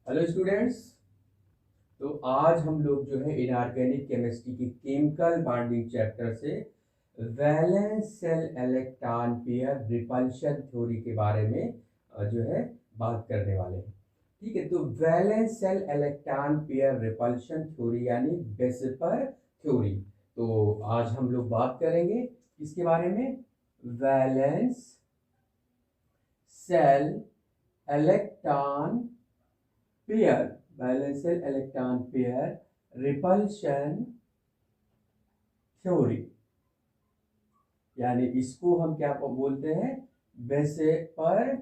Hello students. तो आज हम लोग जो है इनऑर्गेनिक केमिस्ट्री की केमिकल बॉन्डिंग चैप्टर से valence shell electron pair repulsion theory के बारे में जो है बात करने वाले हैं। ठीक है, तो valence shell electron pair repulsion theory यानी बेसिपर थ्योरी। तो आज हम लोग बात करेंगे किसके बारे में? Valence shell electron pair, balanced electron pair repulsion theory, यानी इसको हम क्या बोलते हैं? बेसेपर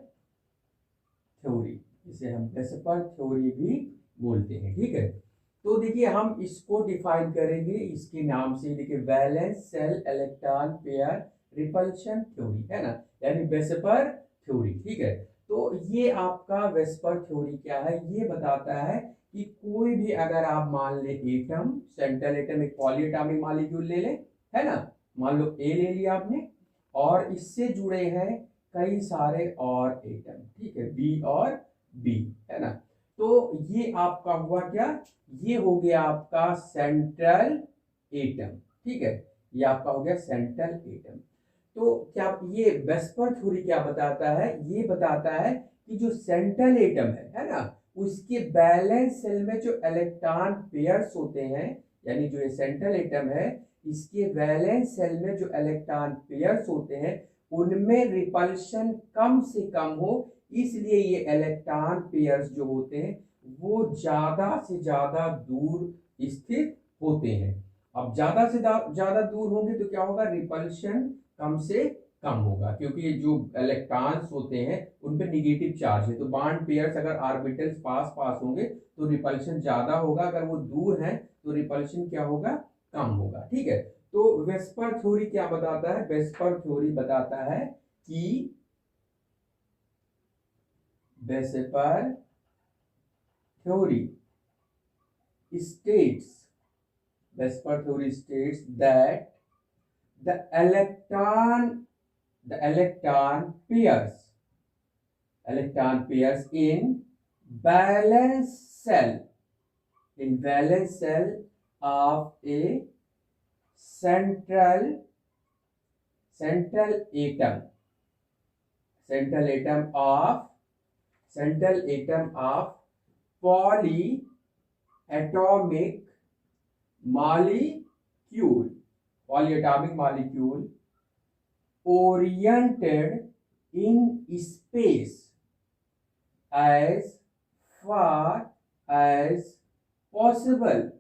थ्योरी। इसे हम बेसेपर थ्योरी भी बोलते हैं। ठीक है, तो देखिए हम इसको डिफाइन करेंगे इसके नाम से। देखिए valence shell electron pair repulsion theory है ना, यानी बेसेपर थ्योरी। ठीक है, तो ये आपका वेस्पर थ्योरी क्या है? ये बताता है कि कोई भी अगर आप मान ले एटम, सेंट्रल एटम एक पॉलीएटॉमिक मॉलिक्यूल ले लें, है ना, मान लो ए ले लिया आपने, और इससे जुड़े हैं कई सारे और एटम। ठीक है, बी और बी, है ना। तो ये आपका हुआ क्या? ये हो गया आपका सेंट्रल एटम। ठीक है, ये आपका हो गया सेंट्रल एटम। तो क्या ये वेस्पर थ्योरी क्या बताता है? ये बताता है कि जो सेंट्रल एटम है ना, उसके बैलेंस सेल में जो इलेक्ट्रॉन पेयर्स होते हैं, यानी जो ये सेंट्रल एटम है, इसके वैलेंस सेल में जो इलेक्ट्रॉन पेयर्स होते हैं उनमें रिपल्शन कम से कम हो, इसलिए ये इलेक्ट्रॉन पेयर्स जो होते हैं वो ज्यादा से ज्यादा दूर स्थित होते हैं। अब ज्यादा से ज्यादा दूर होंगे तो क्या होगा? रिपल्शन कम से कम होगा, क्योंकि जो इलेक्ट्रॉन्स होते हैं उन पे निगेटिव चार्ज है। तो बॉन्ड पेयर्स अगर ऑर्बिटल्स पास पास होंगे तो रिपल्शन ज्यादा होगा, अगर वो दूर हैं तो रिपल्शन क्या होगा? कम होगा। ठीक है, तो वेस्पर थ्योरी क्या बताता है? वेस्पर थ्योरी बताता है कि VSEPR theory states, Vesper theory states that the electron electron pairs in valence cell, of a central atom, central atom of polyatomic molecule, polyatomic molecule oriented in space as far as possible,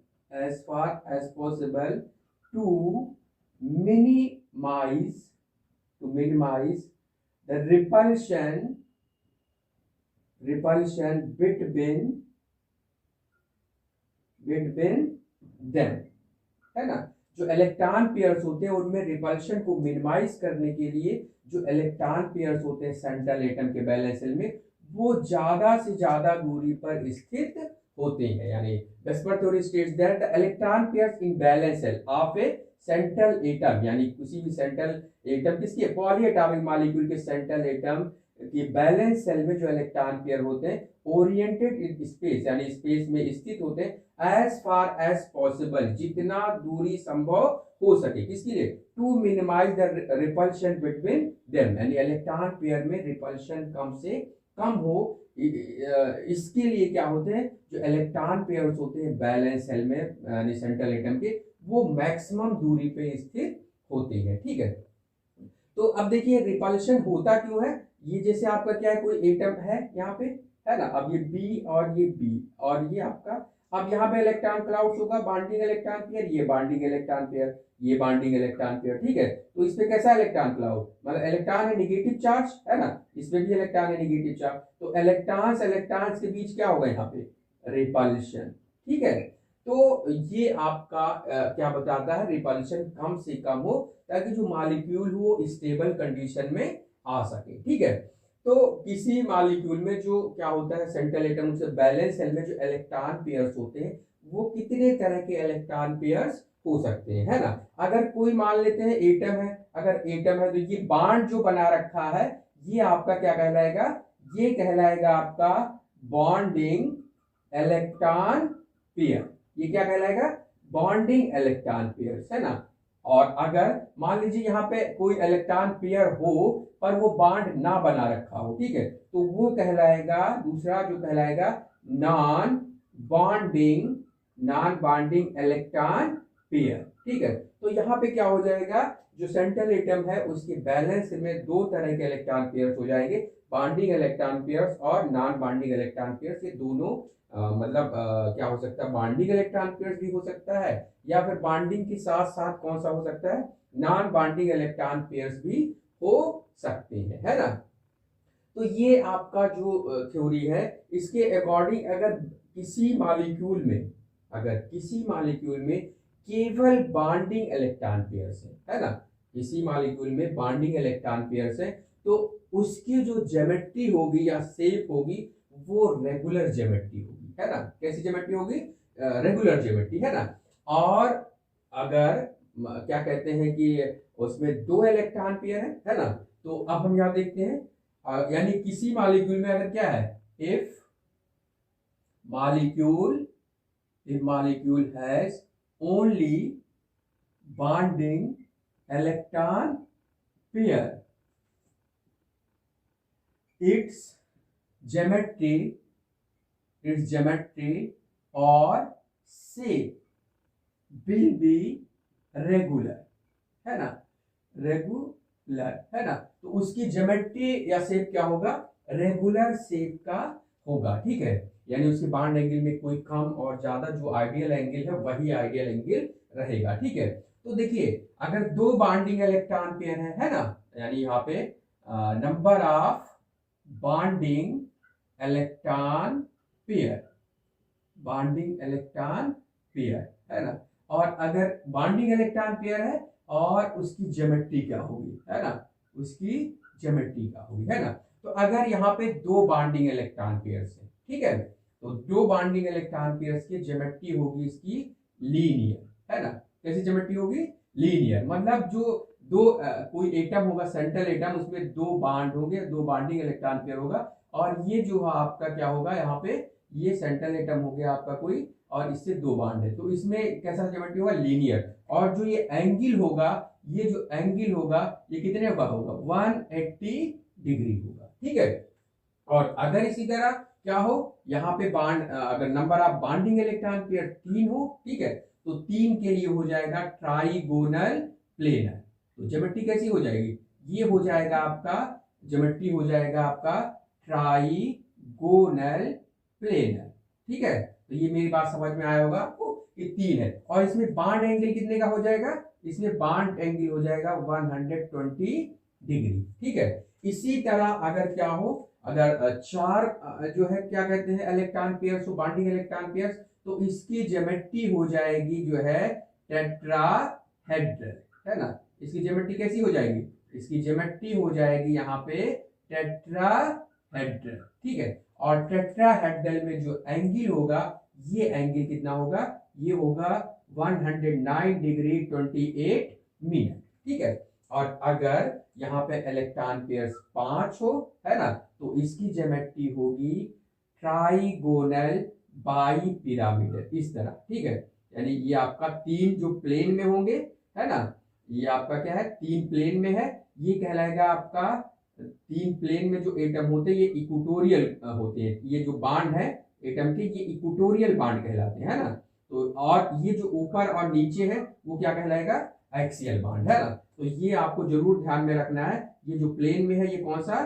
to minimize the repulsion between them, है ना। जो electron pairs होते हैं उनमें repulsion को minimise करने के लिए जो इलेक्ट्रॉन पेयर्स होते हैं सेंट्रल एटम के बैलेंस सेल में, वो ज्यादा से ज्यादा दूरी पर स्थित होते हैं। यानी VSEPR theory states that the electron pairs in valence shell of a central atom, यानी किसी भी सेंट्रल एटम, किसके? पॉलीएटॉमिक मॉलिक्यूल के सेंट्रल एटम कि बैलेंस सेल में जो इलेक्ट्रॉन पेयर होते हैं ओरिएंटेड इन स्पेस, यानी स्पेस में स्थित होते हैं एज फार एज पॉसिबल, जितना दूरी संभव हो सके, किसके लिए? To minimize the repulsion between them, यानी इलेक्ट्रॉन पेयर में रिपल्शन कम से कम हो। इसके लिए क्या होते हैं? जो इलेक्ट्रॉन पेयर्स होते हैं बैलेंस सेल में यानी सेंट्रल एटम के, वो मैक्सिमम दूरी पे स्थित होते हैं। ठीक है, तो अब देखिए रिपल्शन होता क्यों है? ये जैसे आपका क्या है, कोई एटम है यहाँ पे, है ना, अब ये बी और ये बी और ये आपका, अब यहाँ पे इलेक्ट्रॉन क्लाउड्स होगा, बॉन्डिंग इलेक्ट्रॉन पेयर, ये बॉन्डिंग इलेक्ट्रॉन पेयर, ये बॉन्डिंग इलेक्ट्रॉन पेयर। ठीक है, तो इस पे कैसा इलेक्ट्रॉन क्लाउड? मतलब इलेक्ट्रॉन है निगेटिव चार्ज, है ना, इस पे भी इलेक्ट्रॉन है निगेटिव चार्ज, तो इलेक्ट्रॉन्स के बीच क्या होगा यहाँ पे? रिपल्शन। ठीक है, तो ये आपका क्या बताता है? रिपल्शन कम से कम हो, ताकि जो मॉलिक्यूल हो स्टेबल कंडीशन में आ सके। ठीक है, तो किसी मॉलिक्यूल में जो क्या होता है, सेंट्रल एटम से बैलेंस सेल में जो इलेक्ट्रॉन पेयर्स होते हैं वो कितने तरह के इलेक्ट्रॉन पेयर्स हो सकते हैं, है ना। अगर कोई मान लेते हैं एटम है, अगर एटम है तो ये बॉन्ड जो बना रखा है ये आपका क्या कहलाएगा? ये कहलाएगा आपका बॉन्डिंग इलेक्ट्रॉन पेयर, ये क्या कहलाएगा, बॉन्डिंग इलेक्ट्रॉन पेयर, है ना। और अगर मान लीजिए यहाँ पे कोई इलेक्ट्रॉन पेयर हो पर वो बॉन्ड ना बना रखा हो, ठीक है, तो वो कहलाएगा, दूसरा जो कहलाएगा non bonding, non bonding electron pair, ठीक है। तो यहाँ पे क्या हो जाएगा, जो सेंट्रल एटम है उसके बैलेंस में दो तरह के इलेक्ट्रॉन पेयर्स हो जाएंगे, बॉन्डिंग इलेक्ट्रॉन पेयर्स और नॉन बॉन्डिंग इलेक्ट्रॉन पेयर्स। ये दोनों मतलब क्या हो सकता है, बॉन्डिंग इलेक्ट्रॉन पेयर्स भी हो सकता है, या फिर बॉन्डिंग के साथ साथ कौन सा हो सकता है, नॉन बॉन्डिंग इलेक्ट्रॉन पेयर्स भी हो सकते हैं, है ना। तो ये आपका जो थ्योरी है, इसके अकॉर्डिंग अगर किसी मॉलिक्यूल में, अगर किसी मॉलिक्यूल में केवल बॉन्डिंग इलेक्ट्रॉन पेयर्स है ना, किसी मॉलिक्यूल में बॉन्डिंग इलेक्ट्रॉन पेयर्स है, तो उसकी जो ज्योमेट्री होगी या शेप होगी वो रेगुलर ज्योमेट्री होगी, है ना। कैसी ज्योमेट्री होगी, रेगुलर ज्योमेट्री, है ना। और अगर क्या कहते हैं कि उसमें दो इलेक्ट्रॉन पेयर है ना, तो अब हम यहां देखते हैं, यानी किसी मॉलिक्यूल में अगर क्या है, if molecule has only bonding electron pair, its geometry or shape will be regular, है ना, रेगुलर, है ना। तो उसकी ज्योमेट्री या शेप क्या होगा, रेगुलर शेप का होगा, ठीक है। यानी उसके बॉन्ड एंगल में कोई कम और ज्यादा जो आइडियल एंगल है वही आइडियल एंगल रहेगा, ठीक है। तो देखिए अगर दो बॉन्डिंग इलेक्ट्रॉन पेयर है ना, यानी यहाँ पे number of bonding electron pair, bonding electron pair, है ना। और अगर बॉन्डिंग इलेक्ट्रॉन पेयर है और उसकी ज्योमेट्री क्या होगी, है ना, उसकी ज्योमेट्री क्या होगी, है ना। तो अगर यहाँ पे दो बॉन्डिंग इलेक्ट्रॉन पेयर्स है, ठीक है, तो दो बॉन्डिंग इलेक्ट्रॉन पेयर्स की ज्योमेट्री होगी इसकी लीनियर, है ना। कैसी ज्योमेट्री होगी, लीनियर, मतलब जो दो कोई एटम होगा, सेंट्रल एटम, उसमें दो बॉन्ड होंगे, दो बॉन्डिंग इलेक्ट्रॉन पेयर होगा, और ये जो आपका क्या होगा, यहाँ पे ये सेंट्रल एटम हो गया आपका कोई, और इससे दो बॉन्ड है, तो इसमें कैसा ज्योमेट्री होगा, लीनियर। और जो ये एंगल होगा, ये जो एंगल होगा ये कितने का होगा, 180 डिग्री होगा, ठीक है। और अगर इसी तरह क्या हो, यहाँ पे बॉन्ड, अगर number of bonding electron pair 3 हो, ठीक है, तो 3 के लिए हो जाएगा ट्राइगोनल प्लेनर। तो ज्योमेट्री कैसी हो जाएगी, ये हो जाएगा आपका, ज्योमेट्री हो जाएगा आपका ट्राइगोनल प्लेनर, ठीक है। तो ये मेरी बात समझ में आया होगा आपको कि 3 है, और इसमें बॉन्ड एंगल कितने का हो जाएगा, इसमें बॉन्ड एंगल हो जाएगा 120 डिग्री, ठीक है। इसी तरह अगर क्या हो, अगर चार जो है क्या कहते हैं electron pairs, bonding electron pairs, तो इसकी ज्योमेट्री हो जाएगी जो है टेट्राहेड्रल, है ना। इसकी ज्योमेट्री कैसी हो जाएगी, इसकी ज्योमेट्री हो जाएगी यहाँ पे टेट्राहेड्रल, ठीक है। और टेट्राहेड्रल में जो एंगल होगा, ये एंगल कितना होगा, ये होगा 109 डिग्री 28 मिनट, ठीक है। और अगर यहाँ पे इलेक्ट्रॉन पेयर्स 5 हो, है ना, तो इसकी ज्योमेट्री होगी ट्राइगोनल बाई पिरामिडल, इस तरह, ठीक है। यानी ये आपका 3 जो प्लेन में होंगे, है ना, ये आपका क्या है, 3 प्लेन में है, ये कहलाएगा आपका 3 प्लेन में जो एटम होते हैं ये इक्वेटोरियल होते हैं, ये जो बांड है एटम के ये इक्वेटोरियल बांड कहलाते हैं, है ना। तो और ये जो ऊपर और नीचे है वो क्या कहलाएगा, एक्सियल बांड, है ना। तो ये आपको जरूर ध्यान में रखना है, ये जो प्लेन में है ये कौन सा,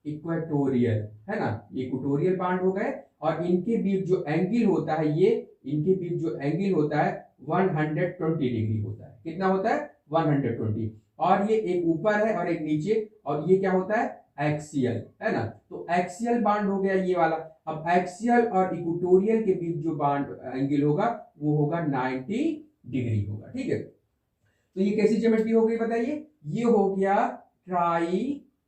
इक्वेटोरियल, है ना, ये इक्वेटोरियल बांड हो गए। और इनके बीच जो एंगल होता है, ये इनके बीच जो एंगल होता है 120 डिग्री होता है, कितना होता है 120, और ये एक ऊपर है और एक नीचे, और ये क्या होता है एक्सियल, है ना। तो एक्सियल बांड हो गया ये वाला। अब एक्सियल और इक्वेटोरियल के बीच जो बांड एंगल होगा वो होगा 90 डिग्री होगा, ठीक है। तो ये कैसी ज्योमेट्री हो गई बताइए, ये हो गया trigonal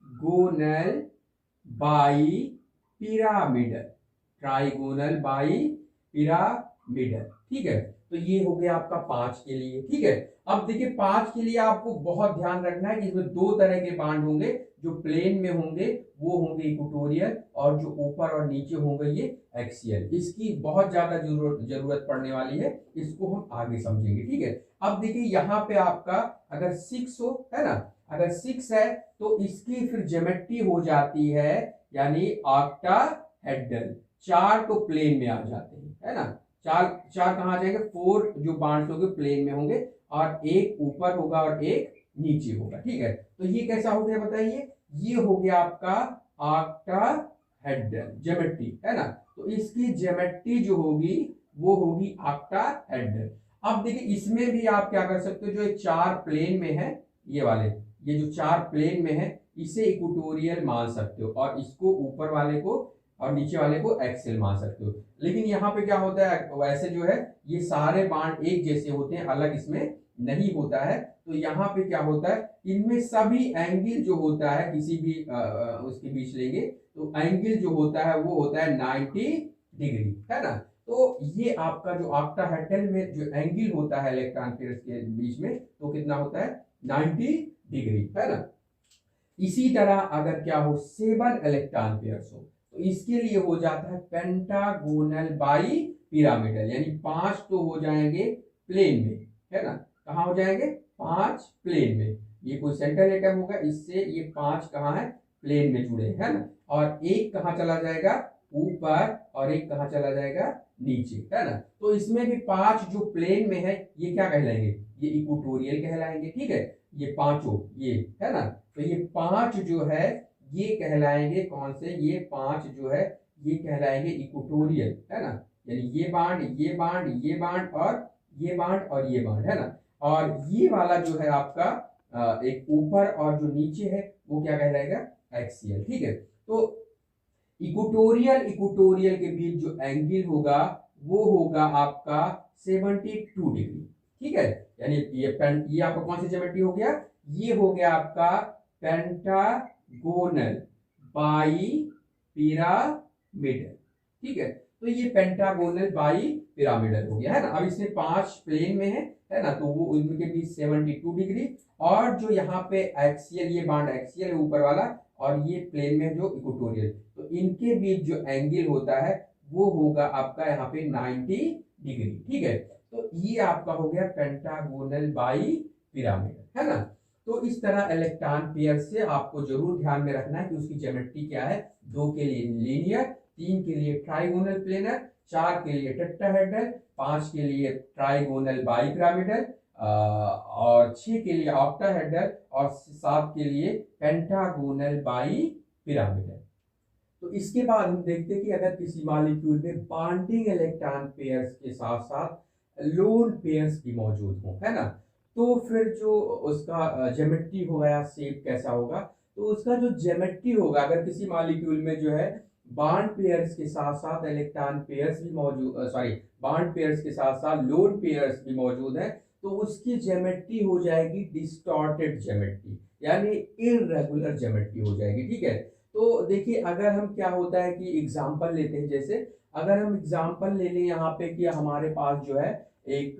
bi pyramidal, trigonal bi pyramidal, ठीक है। तो ये हो गया आपका 5 के लिए, ठीक है। अब देखिए 5 के लिए आपको बहुत ध्यान रखना है कि इसमें दो तरह के बांड होंगे, जो प्लेन में होंगे वो होंगे इक्वेटोरियल, और जो ऊपर और नीचे होंगे ये एक्सियल। इसकी बहुत ज्यादा जरूरत पड़ने वाली है, इसको हम आगे समझेंगे, ठीक है। अब देखिए यहाँ पे आपका अगर 6 हो, है ना, अगर 6 है तो इसकी फिर ज्योमेट्री हो जाती है यानी ऑक्टाहेड्रल। 4 तो प्लेन में आ जाते हैं, है ना, चार चार कहाँ आ जाएंगे, 4 जो बांड्स होंगे प्लेन में होंगे, और एक ऊपर होगा और एक नीचे होगा, ठीक है। तो ये कैसा हो गया बताइए, ये हो गया आपका ऑक्टाहेड्रल ज्योमेट्री, है ना। तो इसकी ज्योमेट्री जो होगी वो होगी ऑक्टाहेड्रल। अब देखिए इसमें भी आप क्या कर सकते हो, जो 4 प्लेन में है, ये वाले, ये जो 4 प्लेन में है इसे इक्वेटोरियल मान सकते हो, और इसको ऊपर वाले को और नीचे वाले को एक्सेल मान सकते हो। लेकिन यहाँ पे क्या होता है, वैसे जो है ये सारे बांड एक जैसे होते हैं, अलग इसमें नहीं होता है। तो यहाँ पे क्या होता है, इनमें सभी एंगल जो होता है किसी भी उसके बीच लेंगे तो एंगल जो होता है वो होता है 90 डिग्री, है ना। तो ये आपका जो ऑक्टाहेड्रल में जो एंगल होता है इलेक्ट्रॉन पेयर्स के बीच में, तो कितना होता है 90 डिग्री, है ना। इसी तरह अगर क्या हो 7 इलेक्ट्रॉन पेयर्स हो तो इसके लिए हो जाता है पेंटागोनल बाई पिरामिडल, यानी 5 तो हो जाएंगे प्लेन में, है ना, कहाँ हो जाएंगे 5 प्लेन में, ये कोई सेंट्रल एटम होगा, इससे ये 5 कहाँ है प्लेन में जुड़े, है ना, और एक कहाँ चला जाएगा ऊपर और एक कहाँ चला जाएगा नीचे, है ना। तो इसमें भी 5 जो प्लेन में है ये क्या कहलाएंगे, ये इक्वेटोरियल कहलाएंगे, ठीक है। ये पांचों ये, है ना, तो ये 5 जो है ये कहलाएंगे कौन से, ये 5 जो है ये कहलाएंगे इक्वेटोरियल, है ना, यानी ये बांड ये बांड ये बांड और ये बांड और ये बांड, है ना। और ये वाला जो है आपका एक ऊपर और जो नीचे है वो क्या कहलाएगा एक्सियल, ठीक है। तो इक्वेटोरियल इक्वेटोरियल के बीच जो एंगल होगा वो होगा आपका 72 डिग्री, ठीक है। यानी ये आपका कौन सी ज्योमेट्री हो गया, ये हो गया आपका पेंटागोनल बाई पिरामिडल, ठीक है। तो ये पेंटागोनल बाई पिरामिडल हो गया, है ना। अब इसमें 5 प्लेन में है ना, तो वो उनके बीच 72 डिग्री, और जो यहाँ पे एक्सियल, ये बांड एक्सियल है ऊपर वाला, और ये प्लेन में जो इक्वेटोरियल, तो इनके बीच जो एंगल होता है वो होगा आपका यहाँ पे 90 डिग्री, ठीक है। तो ये आपका हो गया पेंटागोनल बाई पिरामिडल, है ना। तो इस तरह इलेक्ट्रॉन पेयर से आपको जरूर ध्यान में रखना है कि उसकी ज्योमेट्री क्या है, 2 के लिए लीनियर, 3 के लिए ट्राइगोनल प्लेनर, 4 के लिए टेट्राहेड्रल, 5 के लिए ट्राइगोनल बाई पिरामिडल, और 6 के लिए ऑक्टाहेड्रल, और 7 के लिए पेंटागोनल बाई पिरामिडल। तो इसके बाद हम देखते हैं कि अगर किसी मॉलिक्यूल में बॉन्डिंग इलेक्ट्रॉन पेयर्स के साथ साथ लोन पेयर्स भी मौजूद हों, है ना, तो फिर जो उसका ज्योमेट्री होगा या शेप कैसा होगा, तो उसका जो ज्योमेट्री होगा, अगर किसी मॉलिक्यूल में जो है बॉन्ड पेयर्स के साथ साथ इलेक्ट्रॉन पेयर्स भी मौजूद, बॉन्ड पेयर्स के साथ साथ लोन पेयर्स भी मौजूद है, तो उसकी ज्योमेट्री हो जाएगी डिस्टॉर्टेड ज्योमेट्री, यानी इररेगुलर ज्योमेट्री हो जाएगी, ठीक है। तो देखिए अगर हम क्या होता है कि एग्जांपल लेते हैं, जैसे अगर हम एग्जांपल ले लें यहाँ पे कि हमारे पास जो है एक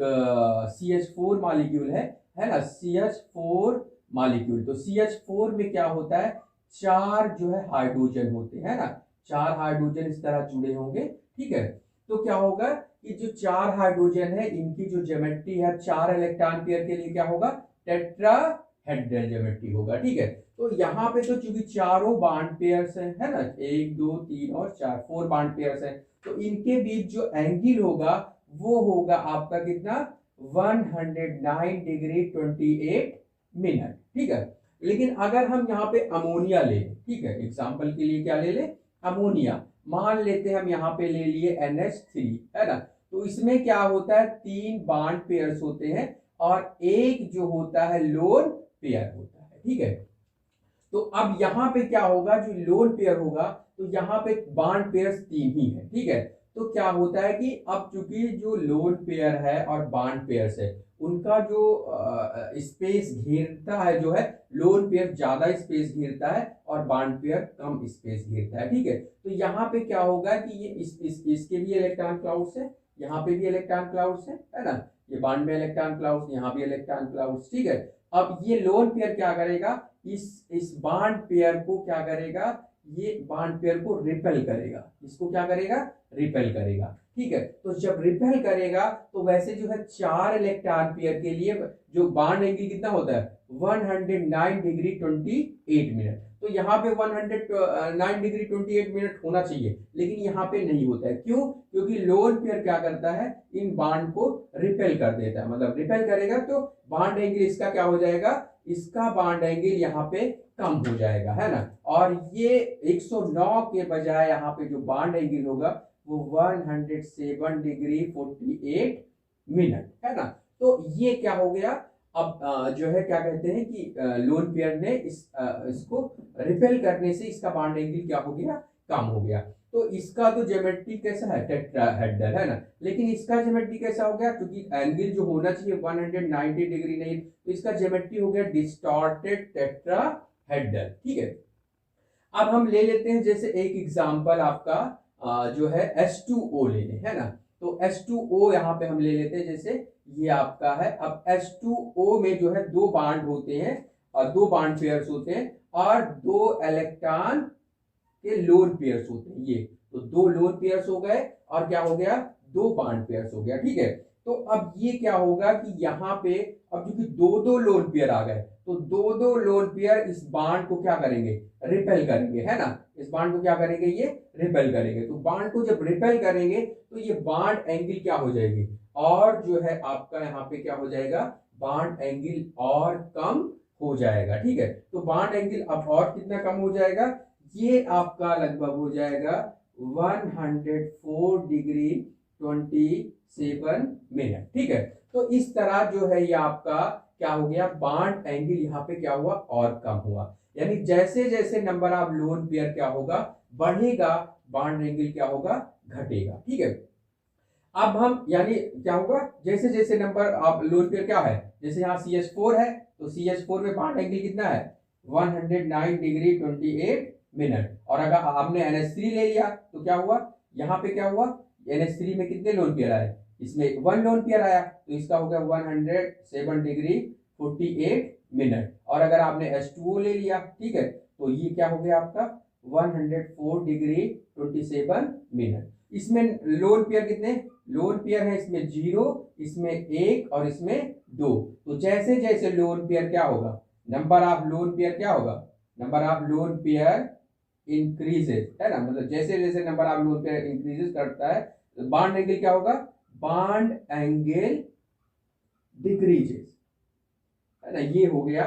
CH4 मॉलिक्यूल है ना, CH4 मॉलिक्यूल, तो CH4 में क्या होता है 4 जो है हाइड्रोजन होते हैं ना, 4 हाइड्रोजन इस तरह जुड़े होंगे, ठीक है। तो क्या होगा कि जो 4 हाइड्रोजन है इनकी जो ज्योमेट्री है 4 इलेक्ट्रॉन पेयर के लिए क्या होगा टेट्राहेड्रल ज्योमेट्री होगा, ठीक है। तो यहाँ पे तो चूंकि चारों बॉन्ड पेयर्स है ना, 1 2 3 और 4, 4 बॉन्ड पेयर्स हैं, तो इनके बीच जो एंगल होगा वो होगा आपका कितना 109 डिग्री 28 मिनट, ठीक है। लेकिन अगर हम यहाँ पे अमोनिया ले, ठीक है, एग्जांपल के लिए क्या ले ले अमोनिया, मान लेते हैं हम यहाँ पे ले लिए NH3, है ना, तो इसमें क्या होता है 3 बॉन्ड पेयर्स होते हैं और एक जो होता है लोन पेयर होता है, ठीक है। तो अब यहाँ पे क्या होगा, जो लोन पेयर होगा तो यहाँ पे बॉन्ड पेयर्स 3 ही है, ठीक है। तो क्या होता है कि अब चूंकि जो लोन पेयर है और बॉन्ड पेयर्स है उनका जो स्पेस घेरता है, जो है लोन पेयर ज्यादा स्पेस घेरता है और बॉन्ड पेयर कम स्पेस घेरता है, ठीक है। तो यहाँ पे क्या होगा कि ये इसके भी इलेक्ट्रॉन क्लाउड्स है, यहाँ पे भी इलेक्ट्रॉन क्लाउड्स है ना, ये बॉन्ड में इलेक्ट्रॉन क्लाउड्स, यहाँ भी इलेक्ट्रॉन क्लाउड्स, ठीक है। अब ये लोन पेयर क्या करेगा, इस बॉन्ड पेयर को क्या करेगा, ये बॉन्ड पेयर को रिपेल करेगा, इसको क्या करेगा, रिपेल करेगा, ठीक है। तो जब रिपेल करेगा तो वैसे जो है 4 इलेक्ट्रॉन पेयर के लिए जो बॉन्ड एंगल कितना होता है, 109 डिग्री 28 मिनट। तो यहाँ पे 109 डिग्री 28 मिनट होना चाहिए, लेकिन यहाँ पे नहीं होता है। क्यों? क्योंकि लोन पेयर क्या करता है, इन बॉन्ड को रिपेल कर देता है, मतलब रिपेल करेगा तो बॉन्ड एंगल इसका क्या हो जाएगा, इसका बॉन्ड एंगल यहाँ पे कम हो जाएगा, है ना। और ये 109 के बजाय यहाँ पे जो बॉन्ड एंगल होगा वो 107 डिग्री 48 मिनट, है ना। तो ये क्या हो गया, अब जो है क्या कहते हैं कि लोन पेयर ने इसको रिपेल करने से इसका बॉन्ड एंगल क्या हो गया, कम हो गया। तो इसका तो ज्योमेट्री कैसा है, टेट्राहेड्रल, है ना। लेकिन इसका ज्योमेट्री कैसा हो गया, क्योंकि एंगल जो होना चाहिए 190 डिग्री नहीं, तो इसका ज्योमेट्री हो गया डिस्टॉर्टेड टेट्राहेड्रल, ठीक है। अब हम ले लेते हैं जैसे एक एग्जांपल आपका जो है H2O ले लें, है ना। तो H2O यहाँ पे हम ले लेते हैं, जैसे ये आपका है। अब H2O में जो है 2 बॉन्ड होते हैं और 2 बॉन्ड पेयर्स होते हैं और 2 इलेक्ट्रॉन के लोन पेयर्स होते हैं। ये तो 2 लोन पेयर्स हो गए और क्या हो गया, 2 बॉन्ड पेयर्स हो गया, ठीक है। तो अब ये क्या होगा कि यहाँ पे अब क्योंकि 2 लोन पेयर आ गए, तो 2 लोन पेयर इस बॉन्ड को क्या करेंगे, रिपेल करेंगे, है ना। इस बॉन्ड को क्या करेंगे, ये रिपेल करेंगे। तो बॉन्ड को जब रिपेल करेंगे तो ये बॉन्ड एंगल क्या हो जाएगी, और जो है आपका यहाँ पे क्या हो जाएगा, बॉन्ड एंगल और कम हो जाएगा, ठीक है। तो बॉन्ड एंगल अब और कितना कम हो जाएगा, ये आपका लगभग हो जाएगा 104 डिग्री 27 मिनट, ठीक है। तो इस तरह जो है ये आपका क्या हो गया, बॉन्ड एंगल यहाँ पे क्या हुआ, और कम हुआ। यानी जैसे जैसे नंबर ऑफ लोन पेयर क्या होगा, बढ़ेगा, बॉन्ड एंगल क्या होगा, घटेगा, ठीक है। अब हम यानी क्या होगा, जैसे जैसे नंबर ऑफ लोन पेयर क्या है, जैसे यहाँ CH4 है, तो CH4 में बॉन्ड एंगल कितना है, 109 डिग्री 28 मिनट। और अगर आपने NH3 ले लिया तो क्या हुआ, यहाँ पे क्या हुआ, NH3 में कितने लोन पेयर आए, इसमें 1 लोन पेयर आया, तो इसका हो गया 107 डिग्री 48 मिनट। और अगर आपने H2O ले लिया, ठीक है, तो ये क्या हो गया आपका 104 डिग्री 27 मिनट। इसमें लोन पेयर कितने, लोन पेयर है इसमें 0, इसमें 1 और इसमें 2। तो जैसे जैसे लोन पेयर क्या होगा, नंबर ऑफ लोन पेयर क्या होगा, number of lone pair increases, है ना। मतलब जैसे जैसे number of lone pair increases करता है, बॉन्ड एंगल क्या होगा, बॉन्ड एंगल डिक्रीजेस, है ना, ये हो गया।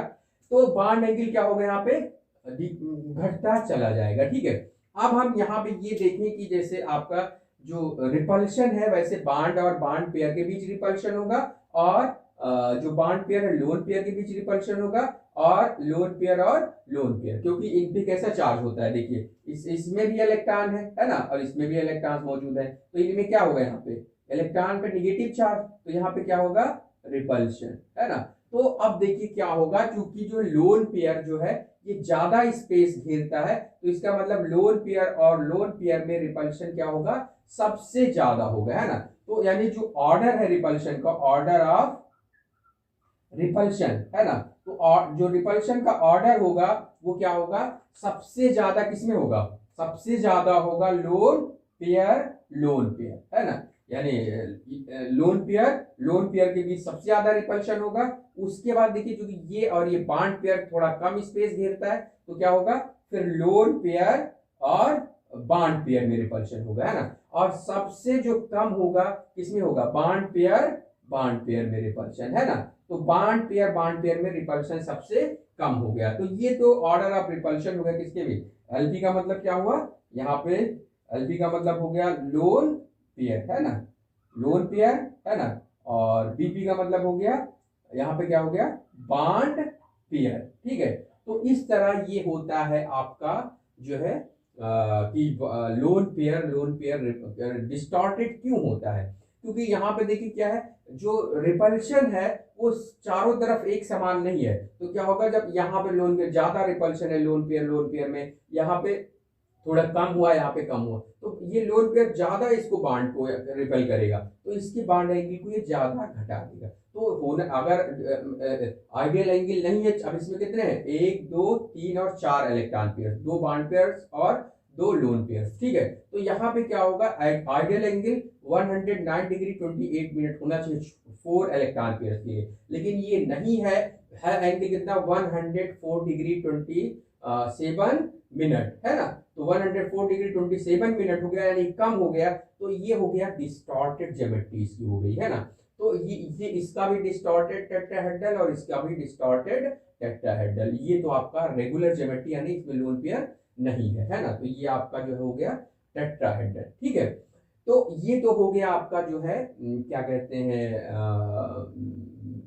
तो बॉन्ड एंगल क्या होगा, यहाँ पे घटता चला जाएगा, ठीक है। अब हम यहाँ पे ये देखें कि जैसे आपका जो रिपल्शन है, वैसे बॉन्ड और बॉन्ड पेयर के बीच रिपल्शन होगा, और जो बॉन्ड पेयर है लोन पेयर के बीच रिपल्शन होगा, और लोन पेयर और लोन पेयर, क्योंकि इन पे कैसा चार्ज होता है, देखिए इसमें भी इलेक्ट्रॉन है ना, और इसमें भी इलेक्ट्रॉन मौजूद है, तो इनमें क्या होगा, यहाँ पे इलेक्ट्रॉन पे निगेटिव चार्ज, तो यहाँ पे क्या होगा, रिपल्शन, है ना। तो अब देखिए क्या होगा, क्योंकि जो लोन पेयर जो है ये ज्यादा स्पेस घेरता है, तो इसका मतलब लोन पेयर और लोन पेयर में रिपल्शन क्या होगा, सबसे ज्यादा होगा, है ना। तो यानी जो ऑर्डर है रिपल्शन का, ऑर्डर ऑफ रिपल्शन, है ना, तो जो रिपल्शन का ऑर्डर होगा वो क्या होगा, सबसे ज्यादा किसमें होगा, सबसे ज्यादा होगा लोन पेयर, है ना। यानी लोन पेयर के बीच सबसे ज्यादा रिपल्शन होगा। उसके बाद देखिए क्योंकि ये और ये बॉन्ड पेयर थोड़ा कम स्पेस घेरता है, तो क्या होगा, फिर लोन पेयर और बॉन्ड पेयर में रिपल्शन होगा, है ना। और सबसे जो कम होगा किसमें होगा, बॉन्ड पेयर में रिपल्शन, है ना। तो बॉन्ड पेयर में रिपल्शन सबसे कम हो गया। तो ये तो ऑर्डर ऑफ रिपल्शन हो गया किसके भी, एलपी का मतलब क्या हुआ, यहाँ पे एलपी का मतलब हो गया लोन पेयर, है ना, लोन पेयर, है ना। और बीपी का मतलब हो गया, यहाँ पे क्या हो गया, बॉन्ड पेयर, ठीक है। तो इस तरह ये होता है आपका जो है कि लोन पेयर डिस्टॉर्टेड क्यों होता है, क्योंकि यहाँ पे देखिए क्या है, जो रिपल्शन है वो चारों तरफ एक समान नहीं है। तो क्या होगा, जब यहाँ पे लोन पेयर ज्यादा रिपल्शन है लोन पेयर में, यहाँ पे थोड़ा कम हुआ, यहाँ पे कम हुआ, तो ये लोन पेयर ज्यादा इसको बाड को रिपेल करेगा, तो इसकी बाड एंगल को ये ज्यादा घटा देगा। तो होना अगर आइडियल एंगल नहीं है, अब इसमें कितने हैं, 1 2 3 और 4 इलेक्ट्रॉन पेयर, 2 बॉन्ड पेयर्स और 2 लोन पेयर्स, ठीक है। तो यहाँ पे क्या होगा, आइडियल एंगल 109 डिग्री 28 मिनट होना चाहिए 4 इलेक्ट्रॉन पेयर के लिए, लेकिन ये नहीं है एंगल कितना 104 डिग्री 27 मिनट, है ना। तो 104 डिग्री 27 मिनट हो गया, यानी कम हो गया, तो ये हो गया डिस्टॉर्टेड ज्योमेट्री इसकी हो गई, है ना। तो ये इसका भी डिस्टॉर्टेड टेट्राहेड्रल और इसका भी डिस्टॉर्टेड टेट्राहेड्रल, ये तो आपका रेगुलर ज्योमेट्री यानी इसमें लोन पेयर नहीं है ना। तो ये आपका जो हो गया टेट्राहेड्रल, ठीक है। तो ये तो हो गया आपका जो है क्या कहते हैं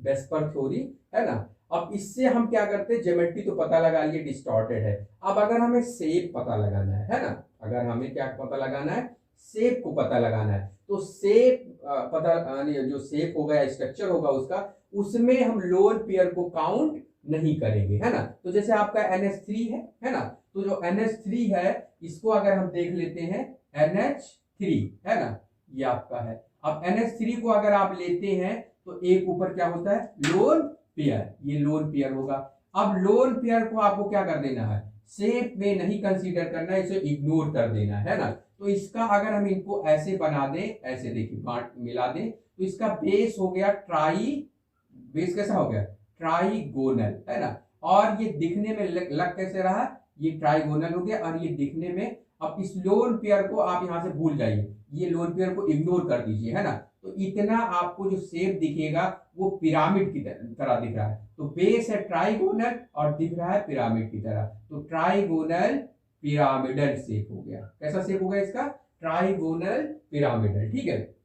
वेस्पर थ्योरी, है ना। अब इससे हम क्या करते हैं, ज्योमेट्री तो पता लगा लिए डिस्टॉर्टेड है, अब अगर हमें शेप पता लगाना है ना, अगर हमें क्या पता लगाना है, शेप को पता लगाना है, तो शेप पता जो शेप होगा या स्ट्रक्चर होगा उसका, उसमें हम लोन पेयर को काउंट नहीं करेंगे, है ना। तो जैसे आपका NH3 है ना, तो जो NH3 है इसको अगर हम देख लेते हैं NH3, है ना, ये आपका है। अब NH3 को अगर आप लेते हैं तो एक ऊपर क्या होता है, लोन पेयर, ये लोन पेयर होगा। अब लोन पेयर को आपको क्या कर देना है, शेप में नहीं कंसीडर करना है, इसे इग्नोर कर देना है ना। तो इसका अगर हम इनको ऐसे बना दें, ऐसे देखिए बांट मिला दें, तो इसका बेस हो गया बेस कैसा हो गया, ट्राइगोनल, है ना। और ये दिखने में लग कैसे रहा, ये ट्राइगोनल हो गया, और ये दिखने में, अब इस लोन पेयर को आप यहां से भूल जाइए, ये लोन पेयर को इग्नोर कर दीजिए, है ना। तो इतना आपको जो शेप दिखेगा वो पिरामिड की तरह दिख रहा है, तो बेस है ट्राइगोनल और दिख रहा है पिरामिड की तरह, तो ट्राइगोनल पिरामिडल शेप हो गया। कैसा शेप हो गया इसका, ट्राइगोनल पिरामिडल, ठीक है।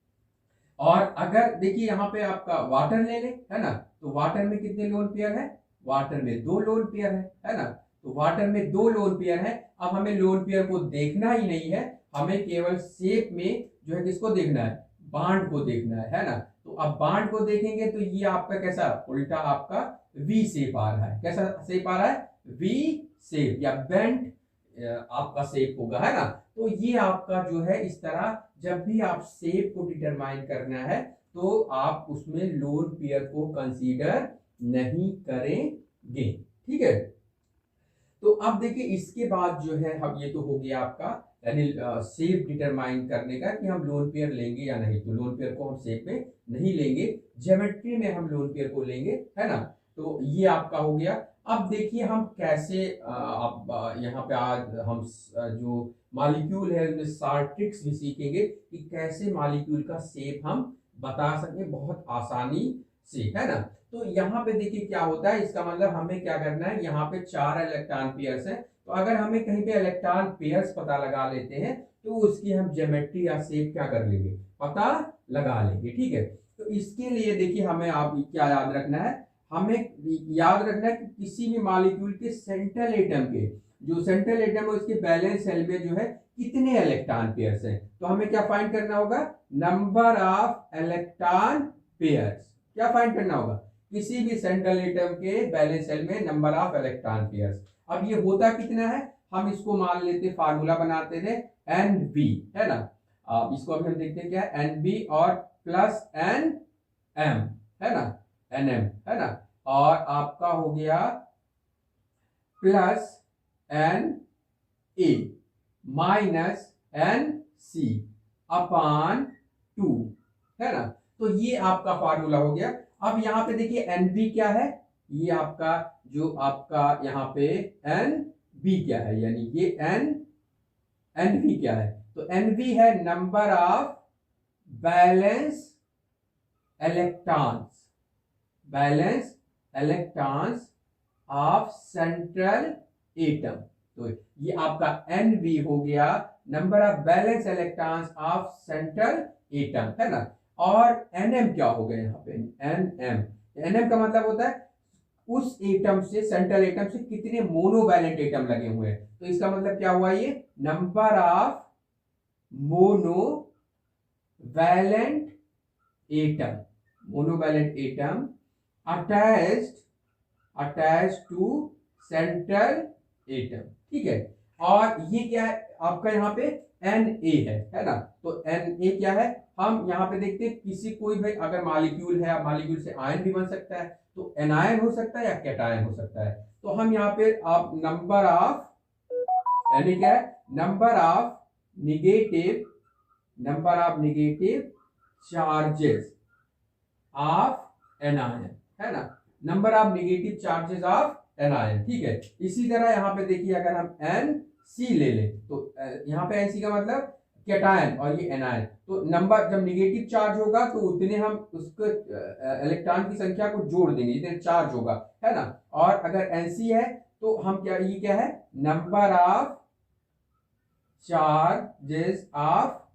और अगर देखिए यहाँ पे आपका वाटर ले ले, है ना, तो वाटर में कितने लोन पेयर है, वाटर में 2 लोन पेयर है ना। तो वाटर में 2 लोन पेयर है। अब हमें लोन पेयर को देखना ही नहीं है, हमें केवल शेप में जो है किसको देखना है, बांड को देखना है ना। तो अब बांड को देखेंगे तो ये आपका कैसा, उल्टा आपका वी शेप आ रहा है, कैसा शेप आ रहा है, वी शेप या बेंट आपका शेप होगा, है ना। तो ये आपका जो है इस तरह, जब भी आप शेप को डिटरमाइन करना है तो आप उसमें लोन पेयर को कंसीडर नहीं करेंगे, ठीक है। तो अब देखिए इसके बाद जो है हम, ये तो हो गया आपका यानी शेप डिटरमाइन करने का कि हम लोन पेयर लेंगे या नहीं, तो लोन पेयर को हम शेप में नहीं लेंगे, ज्योमेट्री में हम लोन पेयर को लेंगे, है ना। तो ये आपका हो गया। अब देखिए हम कैसे अब यहाँ पे आज हम जो मॉलिक्यूल है उसमें सारे ट्रिक्स भी सीखेंगे कि कैसे मॉलिक्यूल का शेप हम बता सकें बहुत आसानी से, है ना। तो यहाँ पे देखिए क्या होता है, इसका मतलब हमें क्या करना है, यहाँ पे 4 इलेक्ट्रॉन पेयर्स है, तो अगर हमें कहीं पे इलेक्ट्रॉन पेयर्स पता लगा लेते हैं तो उसकी हम ज्योमेट्री या शेप क्या कर लेंगे, पता लगा लेंगे, ठीक है। तो इसके लिए देखिए हमें आप क्या याद रखना है, हमें याद रखना है कि किसी भी मॉलिक्यूल के सेंट्रल एटम के, जो सेंट्रल एटम है उसके बैलेंस शेल में जो है कितने इलेक्ट्रॉन पेयर्स हैं, तो हमें क्या फाइंड करना होगा, नंबर ऑफ इलेक्ट्रॉन पेयर्स, क्या फाइंड करना होगा, किसी भी सेंट्रल एटम के बैलेंस शेल में नंबर ऑफ इलेक्ट्रॉन पेयर्स। अब ये होता कितना है, हम इसको मान लेते, फार्मूला बनाते थे NB, है ना। अब इसको अभी हम देखते हैं क्या है, NB और प्लस NM, है ना, NM, है ना, और आपका हो गया प्लस NA माइनस NC अपान 2, है ना। तो ये आपका फार्मूला हो गया। अब यहाँ पे देखिए NB क्या है, ये आपका जो आपका यहाँ पे NB क्या है, यानी ये NB क्या है, तो NB है number of balance electrons of central atom. तो ये आपका NB हो गया number of balance electrons of central atom, है ना। और NM क्या हो गया यहाँ पे, NM का मतलब होता है उस एटम से, सेंट्रल एटम से कितने मोनोवैलेंट एटम लगे हुए हैं, तो इसका मतलब क्या हुआ, ये number of monovalent atom attached to central atom, ठीक है। और ये क्या है, आपका यहाँ पे Na है ना। तो Na क्या है, हम यहाँ पे देखते हैं किसी कोई भाई अगर मॉलिक्यूल है, मॉलिक्यूल से आयन भी बन सकता है, तो एनायन हो सकता है या कैटायन हो सकता है। तो हम यहाँ पे आप नंबर ऑफ, यानी क्या है, number of negative charges of anion, है ना, number of negative charges of anion. ठीक है, इसी तरह यहाँ पे देखिए अगर हम Nc ले लें तो यहाँ पे Nc का मतलब कैटायन और ये एनायन, तो नंबर जब निगेटिव चार्ज होगा तो उतने हम उसको इलेक्ट्रॉन की संख्या को जोड़ देंगे जितने चार्ज होगा, है ना। और अगर Nc है तो हम क्या, ये क्या है, number of charges of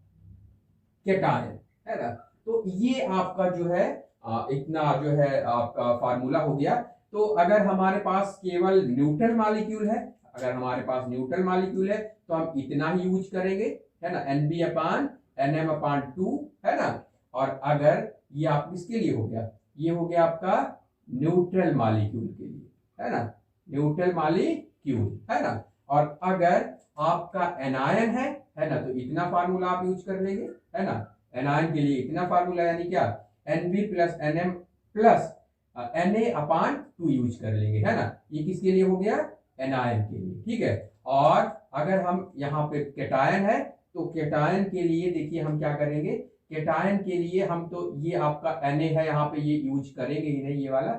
cation, है ना। तो ये आपका जो है इतना जो है आपका फार्मूला हो गया। तो अगर हमारे पास केवल न्यूट्रल मॉलिक्यूल है, अगर हमारे पास न्यूट्रल मॉलिक्यूल है तो हम इतना ही यूज करेंगे, है ना, Nb/Nm/2, है ना। और अगर ये आप किसके लिए हो गया, ये हो गया आपका न्यूट्रल मॉलिक्यूल के लिए, है ना, न्यूट्रल मॉलिक्यूल, है ना। और अगर आपका एनायन है ना, तो इतना फार्मूला आप यूज कर लेंगे, है ना। एनायन के लिए इतना फार्मूला, यानी क्या, Nb+Nm+Na/2 यूज कर लेंगे, है ना। ये किसके लिए हो गया, एनायन के लिए, ठीक है। और अगर हम यहाँ पे कैटायन है तो कैटायन के लिए देखिए हम क्या करेंगे, कैटायन के लिए हम तो ये आपका Na है यहाँ पे, ये यूज करेंगे ही नहीं, ये वाला,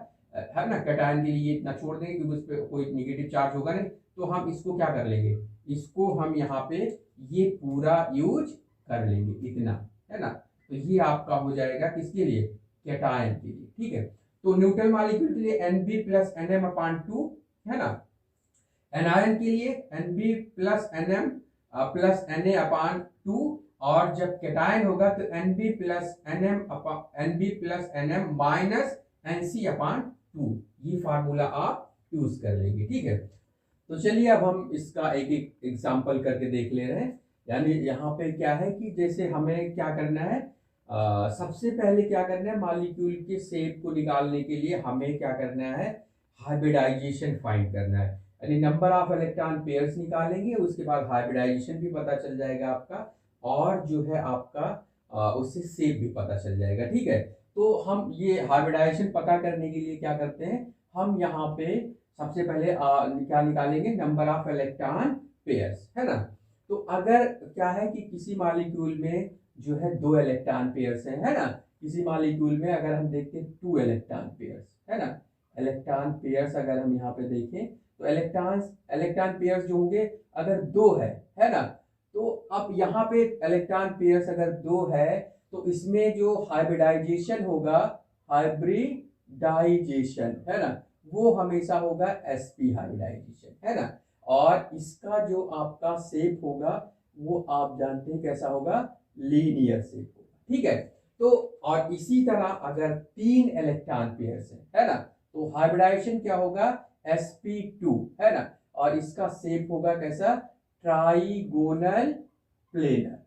है ना। कैटायन के लिए इतना छोड़ देंगे क्योंकि उस पर कोई निगेटिव चार्ज होगा नहीं, तो हम इसको क्या कर लेंगे, इसको हम यहाँ पे ये पूरा यूज कर लेंगे, इतना, है ना। तो ये आपका हो जाएगा किसके लिए, कैटायन के लिए, ठीक है। तो न्यूट्रल मॉलिक्यूल के लिए Nb+Nm/2, है ना। एनायन के लिए Nb+Nm+Na/2, और जब कैटायन होगा तो Nb+Nm-Nc/2, ये फार्मूला आप यूज कर लेंगे, ठीक है। तो चलिए अब हम इसका एक एक एग्जांपल करके देख ले रहे हैं। यानी यहाँ पे क्या है कि जैसे हमें क्या करना है, सबसे पहले क्या करना है, मॉलिक्यूल के शेप को निकालने के लिए हमें क्या करना है, हाइब्रिडाइजेशन फाइंड करना है, यानी नंबर ऑफ इलेक्ट्रॉन पेयर्स निकालेंगे, उसके बाद हाइब्रिडाइजेशन भी पता चल जाएगा आपका, और जो है आपका उससे शेप भी पता चल जाएगा, ठीक है। तो हम ये हाइब्रिडाइजेशन पता करने के लिए क्या करते हैं, हम यहाँ पे सबसे पहले क्या निकालेंगे, नंबर ऑफ इलेक्ट्रॉन पेयर्स, है ना। तो अगर क्या है कि किसी मॉलिक्यूल में जो है 2 इलेक्ट्रॉन पेयर्स हैं, है ना, किसी मॉलिक्यूल में अगर हम देखते हैं 2 इलेक्ट्रॉन पेयर्स, है ना, इलेक्ट्रॉन पेयर्स अगर हम यहाँ पे देखें तो इलेक्ट्रॉन पेयर्स जो होंगे अगर 2 है ना, तो अब यहाँ पे इलेक्ट्रॉन पेयर्स अगर 2 है तो इसमें जो हाइब्रिडाइजेशन होगा, हाइब्रिडाइजेशन, है ना, वो हमेशा होगा sp हाइब्रिडाइजेशन, है ना। और इसका जो आपका शेप होगा वो आप जानते हैं कैसा होगा, लीनियर शेप होगा, ठीक है। तो और इसी तरह अगर 3 इलेक्ट्रॉन पेयर्स है ना, तो हाइब्रिडाइजेशन क्या होगा, sp2, है ना, और इसका शेप होगा कैसा, ट्राइगोनल प्लेनर,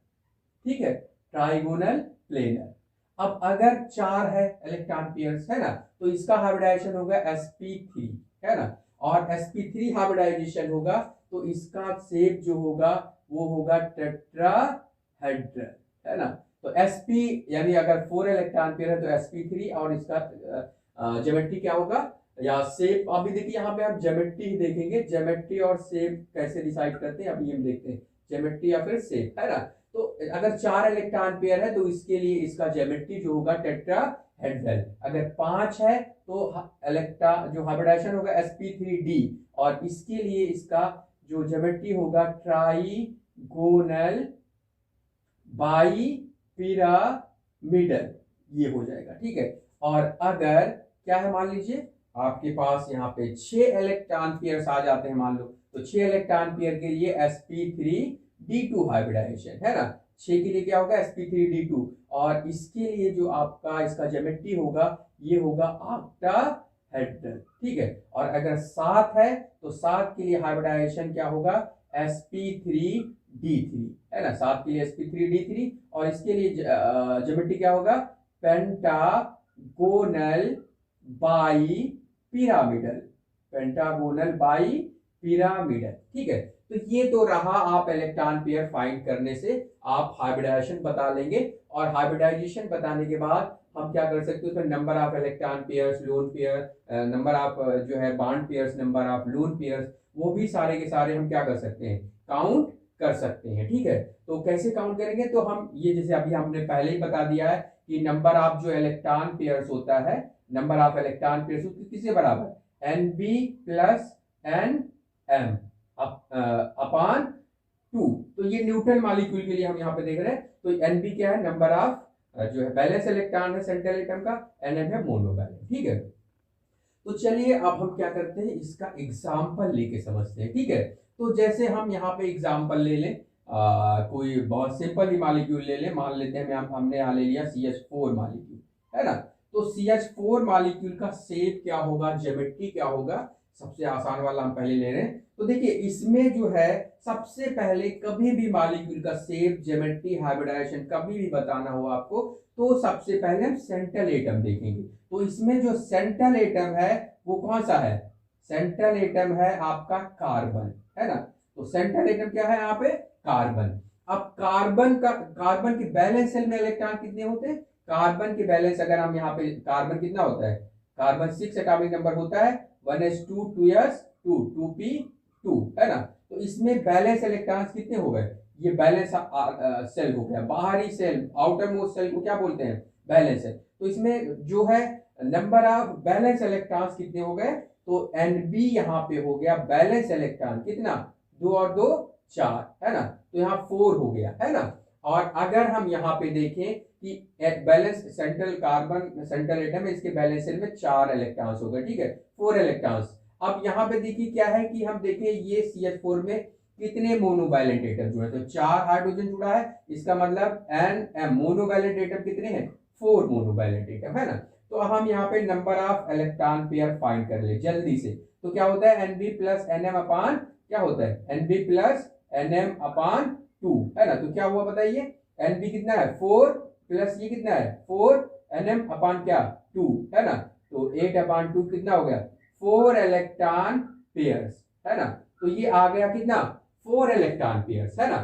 ठीक है, ट्राइगोनल प्लेनर। अब अगर 4 है इलेक्ट्रॉन पेयर्स, है ना, तो इसका हाइब्रिडाइजेशन होगा sp3, है ना, और sp3 हाइब्रिडाइजेशन होगा तो इसका शेप जो होगा वो होगा टेट्राहेड्रल, है ना। तो sp यानी अगर 4 इलेक्ट्रॉन पेयर है तो sp3, और इसका ज्योमेट्री क्या होगा या शेप, अभी देखिए यहाँ पे हम ज्योमेट्री ही देखेंगे, ज्योमेट्री और शेप कैसे डिसाइड करते हैं अभी हम देखते हैं, ज्योमेट्री या फिर शेप, है ना। तो अगर 4 इलेक्ट्रॉन पेयर है तो इसके लिए इसका ज्योमेट्री जो होगा टेट्राहेड्रल, अगर 5 है तो जो हाइब्रिडाइजेशन होगा sp3d, और इसके लिए इसका जो ज्योमेट्री होगा ट्राइगोनल बाई पिरामिडल, ये हो जाएगा, ठीक है। और अगर क्या है, मान लीजिए आपके पास यहाँ पे 6 इलेक्ट्रॉन पेयर्स आ जाते हैं मान लो, तो 6 इलेक्ट्रॉन पेयर के लिए sp3d2 हाइब्रिडाइजेशन, है ना, 6 के लिए क्या होगा sp3d2, और इसके लिए जो आपका इसका ज्योमेट्री होगा ये होगा ऑक्टाहेड्रल, ठीक है। और अगर 7 है तो 7 के लिए हाइब्रिडाइजेशन क्या होगा, sp3d3, है ना, 7 के लिए sp3d3, और इसके लिए ज्योमेट्री क्या होगा, pentagonal bi pyramidal, pentagonal bi pyramidal, ठीक है। तो ये तो रहा आप इलेक्ट्रॉन पेयर फाइंड करने से आप हाइब्रिडाइजेशन बता लेंगे, और हाइब्रिडाइजेशन बताने के बाद हम क्या कर सकते हैं, उसमें number of electron pairs, lone pair, number of जो है bond pairs, number of lone pairs, वो भी सारे के सारे हम क्या कर सकते हैं, काउंट कर सकते हैं। ठीक है, तो कैसे काउंट करेंगे, तो हम ये जैसे अभी हमने पहले ही बता दिया है कि नंबर ऑफ जो इलेक्ट्रॉन पेयर्स होता है, नंबर ऑफ इलेक्ट्रॉन पेयर्स किससे बराबर, Nb प्लस Nm अपॉन 2। तो ये न्यूट्रल मॉलिक्यूल के लिए हम यहाँ पे देख रहे हैं। तो Nb क्या है, नंबर ऑफ जो है बैलेंस इलेक्ट्रॉन है सेंट्रल एटम का, Nm है मोनोवैलेंट। ठीक है, तो चलिए अब हम क्या करते हैं, इसका एग्जाम्पल लेके समझते हैं। ठीक है, तो जैसे हम यहाँ पे एग्जाम्पल ले लें, कोई बहुत सिंपल ही मॉलिक्यूल ले लें, मान लेते हैं हमने यहाँ ले लिया CH4 मॉलिक्यूल, है ना। तो CH4 मॉलिक्यूल का शेप क्या होगा, ज्योमेट्री क्या होगा, सबसे आसान वाला हम पहले ले रहे हैं। तो देखिए इसमें जो है सबसे पहले कभी भी मॉलिक्यूल का शेप, ज्योमेट्री, हाइब्रिडाइजेशन कभी भी बताना हो आपको, तो सबसे पहले हम सेंट्रल एटम देखेंगे। तो इसमें जो सेंट्रल एटम है वो कौन सा है, सेंट्रल एटम है आपका कार्बन, है ना। तो सेंट्रल एटम क्या है यहाँ पे, कार्बन। अब कार्बन के बैलेंस सेल में इलेक्ट्रॉन कितने होते हैं, कार्बन के बैलेंस अगर हम यहाँ पे, कार्बन कितना होता है, कार्बन 6 एटॉमिक नंबर होता है, 1s2 2s2 2p2, है ना। तो इसमें बैलेंस इलेक्ट्रॉन कितने हो गए, ये बैलेंस सेल हो गया, बाहरी सेल, आउटर मोस्ट सेल को क्या बोलते हैं, बैलेंस सेल। तो इसमें जो है नंबर ऑफ बैलेंस इलेक्ट्रॉन्स कितने हो गए, तो Nb यहाँ पे हो गया बैलेंस इलेक्ट्रॉन कितना, 2 और 2 4, है ना। तो यहाँ 4 हो गया, है ना। और अगर हम यहाँ पे देखें कि balance central carbon central atom है, इसके बैलेंस सेल में 4 इलेक्ट्रॉन्स हो गए, ठीक है, 4 इलेक्ट्रॉन्स। अब यहाँ पे देखिए क्या है कि हम देखें ये CH4 में कितने मोनोवैलेंट एटम जुड़े, तो 4 हाइड्रोजन जुड़ा है, इसका मतलब Nm मोनोवैलेंट एटम कितने हैं, 4 मोनोवैलेंट एटम, है ना। तो अब हम यहाँ पे number of electron pair find कर ले जल्दी से। तो क्या होता है, Nb प्लस Nm अपान क्या होता है, Nb प्लस Nm अपान 2, है ना। तो क्या हुआ बताइए, Nb कितना है 4 प्लस ये कितना है 4, Nm अपान क्या 2, है ना। तो 8 अपान 2 कितना हो गया, 4 इलेक्ट्रॉन पेयर्स, है ना। तो ये आ गया कितना, 4 इलेक्ट्रॉन पेयर्स, है ना।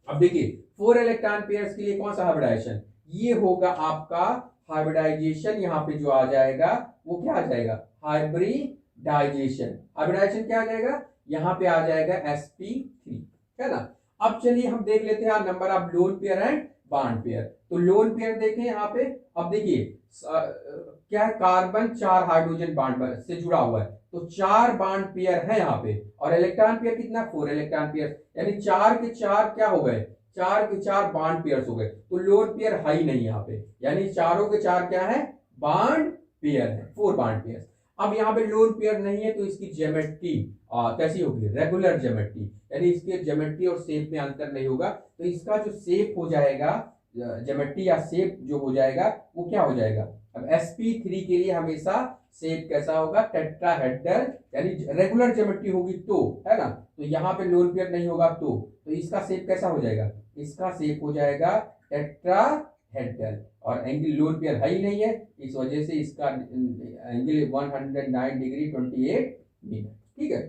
अब देखिए 4 इलेक्ट्रॉन पेयर्स के लिए कौन सा हाइब्रिडाइजेशन, ये होगा आपका हाइब्रिडाइजेशन, यहाँ पे जो आ जाएगा वो क्या आ जाएगा, हाइब्रिडाइजेशन। हाइब्रिडाइजेशन क्या आ जाएगा, यहाँ पे आ जाएगा sp3, है ना। अब चलिए हम देख लेते हैं number of lone pair and bond pair. तो लोन पेयर देखें यहाँ पे, अब देखिए क्या है, कार्बन 4 हाइड्रोजन बॉन्ड से जुड़ा हुआ है, तो 4 बॉन्ड पेयर है यहाँ पे, और इलेक्ट्रॉन पेयर कितना 4 इलेक्ट्रॉन पेयर, यानी 4 के 4 क्या हो गए, 4 के 4 बॉन्ड पेयर्स हो गए। तो लोन पेयर है ही नहीं यहाँ पे, यानी चारों के 4 क्या है, बॉन्ड पेयर है, 4 बॉन्ड पेयर। अब यहाँ पे लोन पेयर नहीं है तो इसकी ज्योमेट्री कैसी होगी, रेगुलर ज्योमेट्री, यानी इसके ज्योमेट्री और शेप में अंतर नहीं होगा। तो इसका जो शेप हो जाएगा, ज्योमेट्री या शेप जो हो जाएगा वो क्या हो जाएगा, अब sp3 के लिए हमेशा शेप कैसा होगा, टेट्राहेड्रल, यानी रेगुलर ज्योमेट्री होगी तो, है ना। तो यहाँ पे लोन पेयर नहीं होगा तो इसका शेप कैसा हो जाएगा, इसका शेप हो जाएगा टेट्राहेड्रल, और एंगल लोन पेयर है ही नहीं है, इस वजह से इसका एंगल 109 डिग्री 28 मिनट, ठीक है।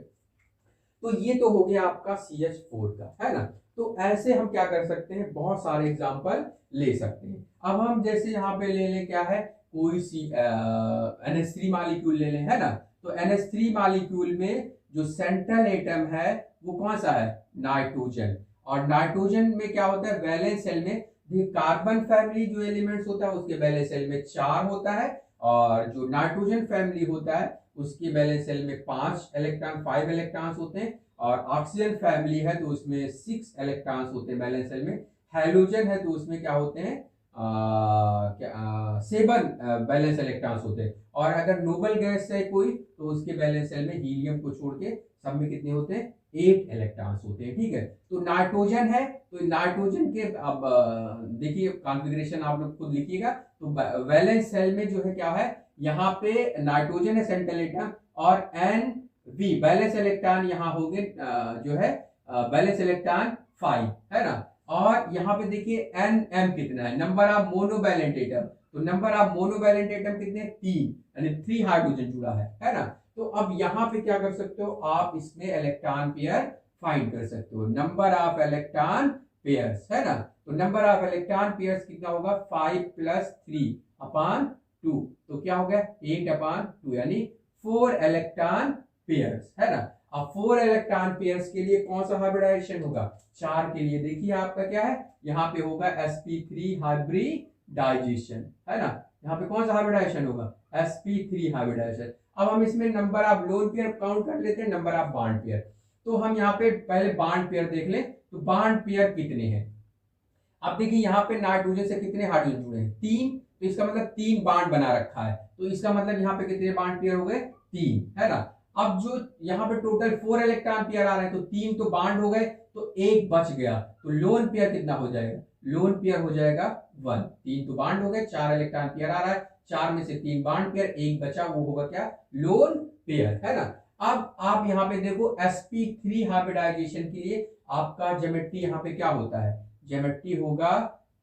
तो ये तो हो गया आपका CH4 का, है ना। तो ऐसे हम क्या कर सकते हैं, बहुत सारे एग्जांपल ले सकते हैं। अब हम जैसे यहाँ पे ले लें क्या है, कोई सी NH3 मॉलिक्यूल ले लें, है ना। तो NH3 मॉलिक्यूल में जो सेंट्रल एटम है वो कौन सा है, नाइट्रोजन। और नाइट्रोजन में क्या होता है, वैलेंस सेल में कार्बन फैमिली जो एलिमेंट्स होता है उसके वैलेंस सेल में 4 होता है, और जो नाइट्रोजन फैमिली होता है उसके वैलेंस सेल में 5 इलेक्ट्रॉन्स होते हैं, और ऑक्सीजन फैमिली है तो उसमें 6 इलेक्ट्रॉन्स होते हैं वैलेंस सेल में। हैलोजन है तो उसमें क्या होते हैं, 7 वैलेंस इलेक्ट्रॉन्स होते हैं। और अगर नोबल गैस है कोई तो उसके वैलेंस सेल में हीलियम को छोड़ के सब में कितने होते हैं, 8 इलेक्ट्रॉन्स होते हैं, ठीक है। तो नाइट्रोजन है, तो नाइट्रोजन के अब देखिए कॉन्फ़िगरेशन आप लोग खुद लिखिएगा। तो वैलेंस सेल में जो है क्या है, यहाँ पे नाइट्रोजन है सेंट्रल एटम, और Nv बैलेंस इलेक्ट्रॉन यहाँ होंगे जो है बैलेंस इलेक्ट्रॉन 5, है ना। और यहाँ पे देखिए Nm कितना है, नंबर ऑफ मोनोवैलेंट एटम, तो नंबर ऑफ मोनोवैलेंट एटम कितने, 3, यानी 3 हाइड्रोजन जुड़ा है ना। तो अब यहाँ पे क्या कर सकते हो आप, इसमें इलेक्ट्रॉन पेयर फाइंड कर सकते हो, नंबर ऑफ इलेक्ट्रॉन पेयर्स, है ना। तो नंबर ऑफ इलेक्ट्रॉन पेयर्स कितना होगा 5 + 3 अपॉन 2, तो क्या हो गया 8 अपॉन 2 यानी 4 इलेक्ट्रॉन पेयर्स, है ना। अब 4 इलेक्ट्रॉन पेयर्स के लिए कौन सा हाइब्रिडाइजेशन होगा, 4 के लिए देखिए आपका क्या है, यहाँ पे होगा sp3 हाइब्रिडाइजेशन, है ना। यहाँ पे कौन सा हाइब्रिडाइजेशन होगा sp3 हाइब्रिडाइजेशन। अब हम इसमें number of lone pair count कर लेते हैं, नंबर ऑफ बॉन्ड पेयर। तो हम यहाँ पे पहले बॉन्ड पेयर देख लें, तो बॉन्ड पेयर कितने हैं। अब देखिए यहाँ पे नाइट्रोजन से कितने हाइड्रोजन जुड़े हैं 3, तो इसका मतलब 3 बॉन्ड बना रखा है, तो इसका मतलब यहाँ पे कितने बॉन्ड पेयर हो गए 3, है ना। अब जो यहाँ पे टोटल 4 इलेक्ट्रॉन पेयर आ रहे हैं, तो 3 तो बॉन्ड हो गए, तो एक बच गया, तो लोन पेयर कितना हो जाएगा, लोन पेयर हो जाएगा 1। 3 तो बॉन्ड हो गए, 4 इलेक्ट्रॉन पेयर आ रहा है, 4 में से 3 बॉन्ड पेयर, एक बचा, वो होगा क्या लोन पेयर, है ना। अब आप यहाँ पे देखो sp3 हाइब्रिडाइजेशन के लिए आपका ज्योमेट्री यहाँ पे क्या होता है, ज्योमेट्री होगा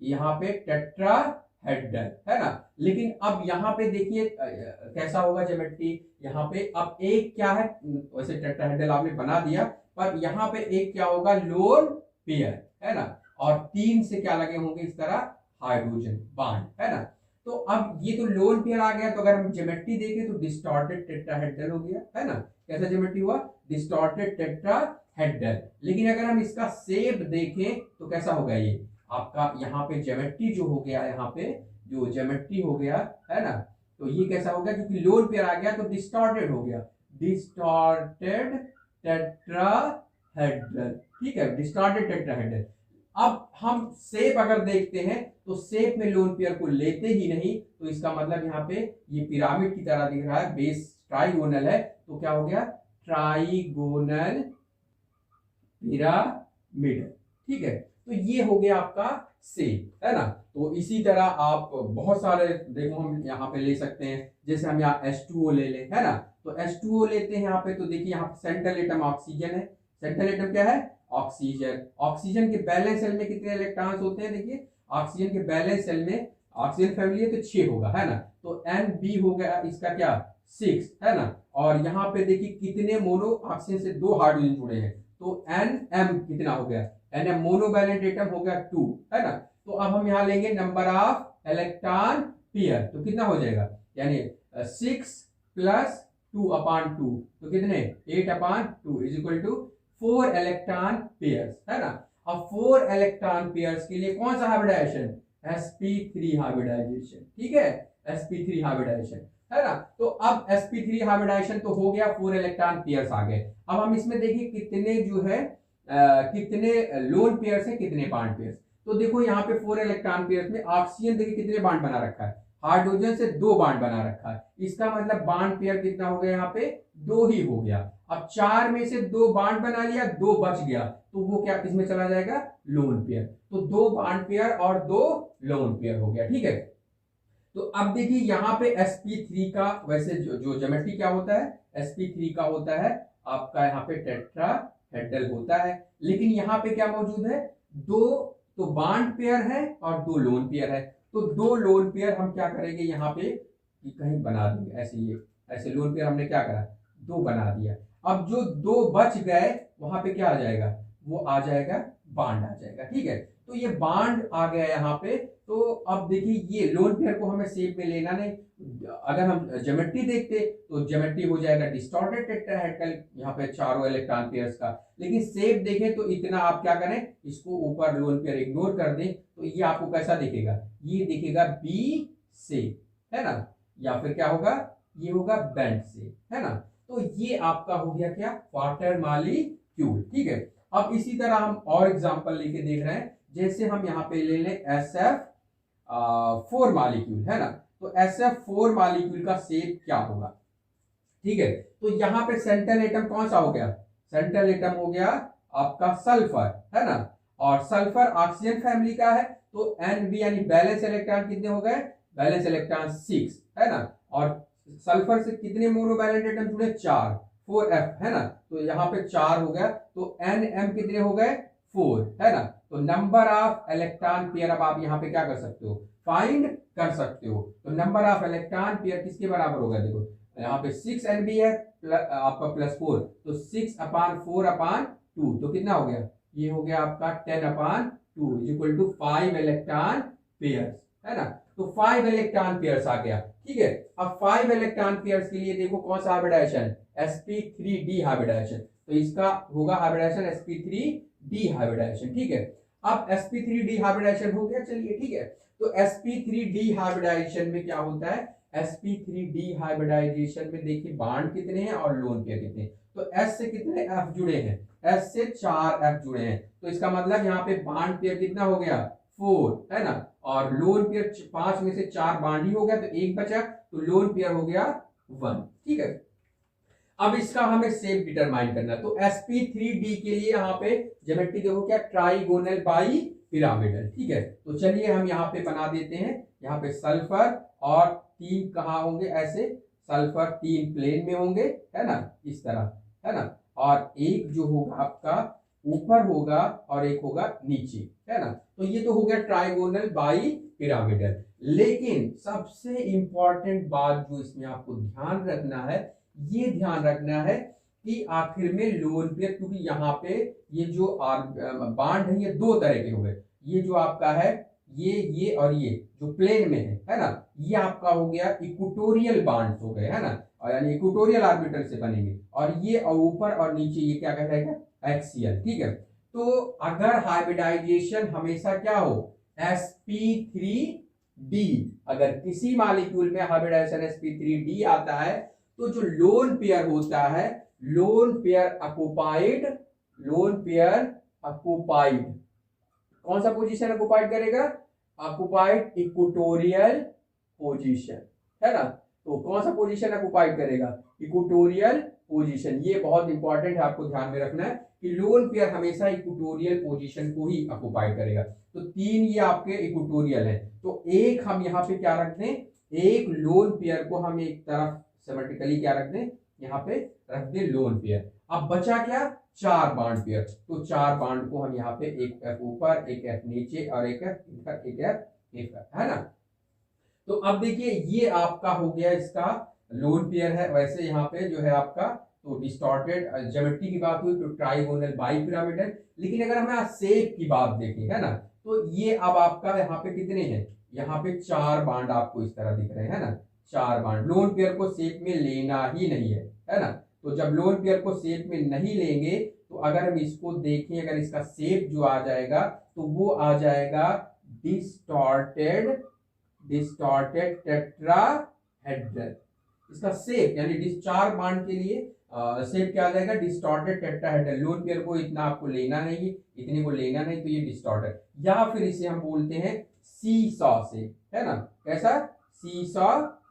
यहाँ पे टेट्राहेड्रल, है ना। लेकिन अब यहाँ पे देखिए कैसा होगा ज्योमेट्री, यहाँ पे अब एक क्या है, वैसे टेट्राहेड्रल आपने बना दिया, पर यहाँ पे एक क्या होगा लोन पेयर, है ना, और 3 से क्या लगे होंगे इस तरह हाइड्रोजन बॉन्ड, है ना। तो अब ये तो लोन पेयर आ गया, तो अगर हम ज्योमेट्री देखें तो डिस्टॉर्टेड टेट्राहेड्रल हो गया, है ना। कैसा ज्योमेट्री हुआ, डिस्टॉर्टेड टेट्राहेड्रल। लेकिन अगर हम इसका शेप देखें तो कैसा होगा, ये आपका यहाँ पे ज्योमेट्री जो हो गया, यहाँ पे जो ज्योमेट्री हो गया, है ना, तो ये कैसा हो गया, क्योंकि लोन पेयर आ गया तो डिस्टॉर्टेड हो गया, डिस्टॉर्टेड टेट्राहेड्रल, ठीक है, डिस्टॉर्टेड टेट्राहेड्रल। अब हम शेप अगर देखते हैं तो शेप में लोन पेयर को लेते ही नहीं, तो इसका मतलब यहाँ पे ये पिरामिड की तरह दिख रहा है, बेस ट्राइगोनल है, तो क्या हो गया ट्राइगोनल पिरामिड, ठीक है। तो ये हो गया आपका शेप, है ना। तो इसी तरह आप बहुत सारे देखो हम यहाँ पे ले सकते हैं, जैसे हम यहाँ H2O ले लें, है ना। तो H2O लेते हैं यहाँ पे, तो देखिए यहाँ पे सेंट्रल एटम ऑक्सीजन है, सेंट्रल एटम क्या है ऑक्सीजन। ऑक्सीजन के बैलेंस सेल में कितने इलेक्ट्रॉन्स होते हैं, देखिए ऑक्सीजन के बैलेंस सेल में ऑक्सीजन फैमिली है तो 6 होगा, है ना। तो Nb हो गया इसका क्या 6, है ना। और यहाँ पे देखिए कितने मोनो ऑक्सीजन से 2 हाइड्रोजन जुड़े हैं, तो Nm कितना हो गया, Nm मोनोवैलेंट एटम हो गया 2, है ना। तो अब हम यहाँ लेंगे नंबर ऑफ इलेक्ट्रॉन पेयर, तो कितना हो जाएगा, यानी 6 + 2 अपॉन 2, तो कितने 8 upon 2 is equal to 4 electron pairs, है ना। अब 4 इलेक्ट्रॉन पेयर्स के लिए कौन सा हाइब्रिडाइजेशन, sp3 हाइब्रिडाइजेशन, ठीक है, sp3 हाइब्रिडाइजेशन, है ना। तो अब sp3 हाइब्रिडाइजेशन तो हो गया, 4 इलेक्ट्रॉन पेयर्स आ गए। अब हम इसमें देखिए कितने जो है कितने लोन पेयर्स है, कितने बॉन्ड पेयर्स। तो देखो यहाँ पे 4 इलेक्ट्रॉन पेयर्स में ऑक्सीजन देखिए कितने बॉन्ड बना रखा है, हाइड्रोजन से 2 बॉन्ड बना रखा है, इसका मतलब बॉन्ड पेयर कितना हो गया, यहाँ पे 2 ही हो गया। अब 4 में से 2 बॉन्ड बना लिया, 2 बच गया, तो वो क्या इसमें चला जाएगा लोन पेयर, तो 2 बॉन्ड पेयर और 2 लोन पेयर हो गया, ठीक है। तो अब देखिए यहाँ पे sp3 का वैसे जो ज्योमेट्री क्या होता है, sp3 का होता है आपका यहाँ पे टेट्राहेड्रल होता है, लेकिन यहाँ पे क्या मौजूद है, 2 तो बॉन्ड पेयर है और 2 लोन पेयर है। तो 2 लोन पेयर हम क्या करेंगे यहाँ पे कहीं बना देंगे, ऐसे ये ऐसे लोन पेयर हमने क्या करा 2 बना दिया। अब जो 2 बच गए वहां पे क्या आ जाएगा, वो आ जाएगा बॉन्ड आ जाएगा, ठीक है। तो ये बॉन्ड आ गया यहाँ पे। तो अब देखिए ये लोन पेयर को हमें शेप में लेना नहीं, अगर हम ज्योमेट्री देखते तो ज्योमेट्री हो जाएगा डिस्टॉर्टेड टेट्राहेड्रल, यहाँ पे चारों इलेक्ट्रॉन पेयर्स का। लेकिन शेप देखें तो इतना आप क्या करें, इसको ऊपर लोन पेयर इग्नोर कर दें, तो ये आपको कैसा दिखेगा, ये दिखेगा बी शेप, है ना, या फिर क्या होगा, ये होगा बेंट शेप, है ना। तो ये आपका हो गया क्या वाटर मॉलिक्यूल, ठीक है। अब इसी तरह हम और एग्जांपल लेके देख रहे हैं, जैसे हम यहाँ पे ले लें SF4 मॉलिक्यूल, है ना। तो SF4 मॉलिक्यूल का शेप क्या होगा, ठीक है। तो यहाँ पे सेंट्रल एटम कौन सा हो गया, सेंट्रल एटम हो गया आपका सल्फर, है ना, और सल्फर ऑक्सीजन फैमिली का है, तो Nb यानी बैलेंस इलेक्ट्रॉन कितने हो गए, बैलेंस इलेक्ट्रॉन 6, है ना। और सल्फर से कितने मोनोवैलेंट एटम जुड़े 4, 4f, है ना, तो यहाँ पे 4 हो गया, तो Nm कितने हो गए 4, है ना। तो नंबर ऑफ इलेक्ट्रॉन पेयर अब आप यहाँ पे क्या कर सकते हो, फाइंड कर सकते हो। तो नंबर ऑफ इलेक्ट्रॉन पेयर किसके बराबर होगा, देखो यहाँ पे 6 Nb है आपका +4, तो 6 अपॉन 4 अपॉन 2, तो कितना हो गया, ये हो गया आपका 10/2 is equal to 5 electron pairs, है ना। तो 5 इलेक्ट्रॉन पेयर्स आ गया, ठीक है। अब 5 इलेक्ट्रॉन पेयर्स के लिए देखो कौन सा हाइब्रिडाइजेशन, sp3d हाइब्रिडाइजेशन, तो इसका होगा हाइब्रिडाइजेशन sp3d हाइब्रिडाइजेशन, ठीक है। अब sp3d हाइब्रिडाइजेशन हो गया, चलिए ठीक है। तो sp3d हाइब्रिडाइजेशन में क्या होता है, sp3d हाइब्रिडाइजेशन में देखिए बॉन्ड कितने हैं और लोन पेयर कितने हैं। तो s से कितने f जुड़े हैं, s से 4 f जुड़े हैं, तो इसका मतलब यहाँ पे बॉन्ड पेयर कितना हो गया 4, है ना। और लोन पेयर 5 में से 4 बॉन्ड ही हो गया, तो एक बचा, तो लोन पेयर हो गया 1, ठीक है। अब इसका हमें शेप डिटरमाइन करना है, तो sp3d के लिए यहाँ पे ज्योमेट्री देखो क्या, ट्राइगोनल बाई पिरामिडल, ठीक है। तो चलिए हम यहाँ पे बना देते हैं, यहाँ पे सल्फर और 3 कहाँ होंगे, ऐसे सल्फर 3 प्लेन में होंगे, है ना, इस तरह, है ना। और एक जो होगा आपका ऊपर होगा और एक होगा नीचे, है ना। तो ये तो हो गया ट्राइगोनल बाई पिरामिडल। लेकिन सबसे इंपॉर्टेंट बात जो इसमें आपको ध्यान रखना है, ये ध्यान रखना है कि आखिर में लोन पेयर, क्योंकि यहाँ पे ये जो बांड है ये 2 तरह के हो गए, ये जो आपका है ये और ये जो प्लेन में है ना, ये आपका हो गया इक्वेटोरियल बांड्स हो गए, है ना, और यानी इक्वेटोरियल ऑर्बिटल से बनेंगे, और ये और ऊपर और नीचे ये क्या कहलाएगा, एक्सियल, ठीक है। तो अगर हाइब्रिडाइजेशन हमेशा क्या हो, sp3d, अगर किसी मॉलिक्यूल में हाइब्रिडाइजेशन sp3d आता है, तो जो लोन पेयर होता है, lone pair occupied, lone pair occupied कौन सा पोजीशन ऑक्युपाइड करेगा, ऑक्युपाइड इक्वेटोरियल पोजीशन, है ना। तो कौन सा पोजीशन ऑक्युपाइड करेगा, इक्वेटोरियल पोजीशन। ये बहुत इंपॉर्टेंट है, आपको ध्यान में रखना है कि लोन पेयर हमेशा इक्वेटोरियल पोजीशन को ही ऑक्युपाइड करेगा। तो 3 ये आपके इक्वेटोरियल है, तो एक हम यहाँ पे क्या रख दें, एक लोन पेयर को हम एक तरफ सिमेट्रिकली क्या रख दें, यहाँ पे रख दें लोन पेयर। अब बचा क्या, 4 बॉन्ड पेयर, तो 4 बॉन्ड को हम यहाँ पे एक एफ ऊपर, एक एफ नीचे और एक एफ, है ना। तो अब देखिए ये आपका हो गया इसका लोन पेयर है। वैसे यहाँ पे जो है आपका तो डिस्टॉर्टेड ज्योमेट्री की बात हुई तो ट्राइगोनल बाई पिरामिडल, लेकिन अगर हम शेप की बात देखें, है ना, तो ये अब आपका यहाँ पे कितने हैं, यहाँ पे 4 बॉन्ड आपको इस तरह दिख रहे हैं, है ना, 4 बॉन्ड। लोन पेयर को शेप में लेना ही नहीं है ना। तो जब लोन पेयर को शेप में नहीं लेंगे, तो अगर हम इसको देखें, अगर इसका शेप जो आ जाएगा, तो वो आ जाएगा डिस्टॉर्टेड टेट्राहेड्रल। इसका शेप यानी 4 बॉन्ड के लिए शेप क्या आ जाएगा, डिस्टॉर्टेड टेट्राहेड्रल। लोन पेयर को इतना आपको लेना नहीं, इतने को लेना नहीं, तो ये डिस्टॉर्टेड, या फिर इसे हम बोलते हैं सीसॉ शेप, है ना, कैसा, सीसॉ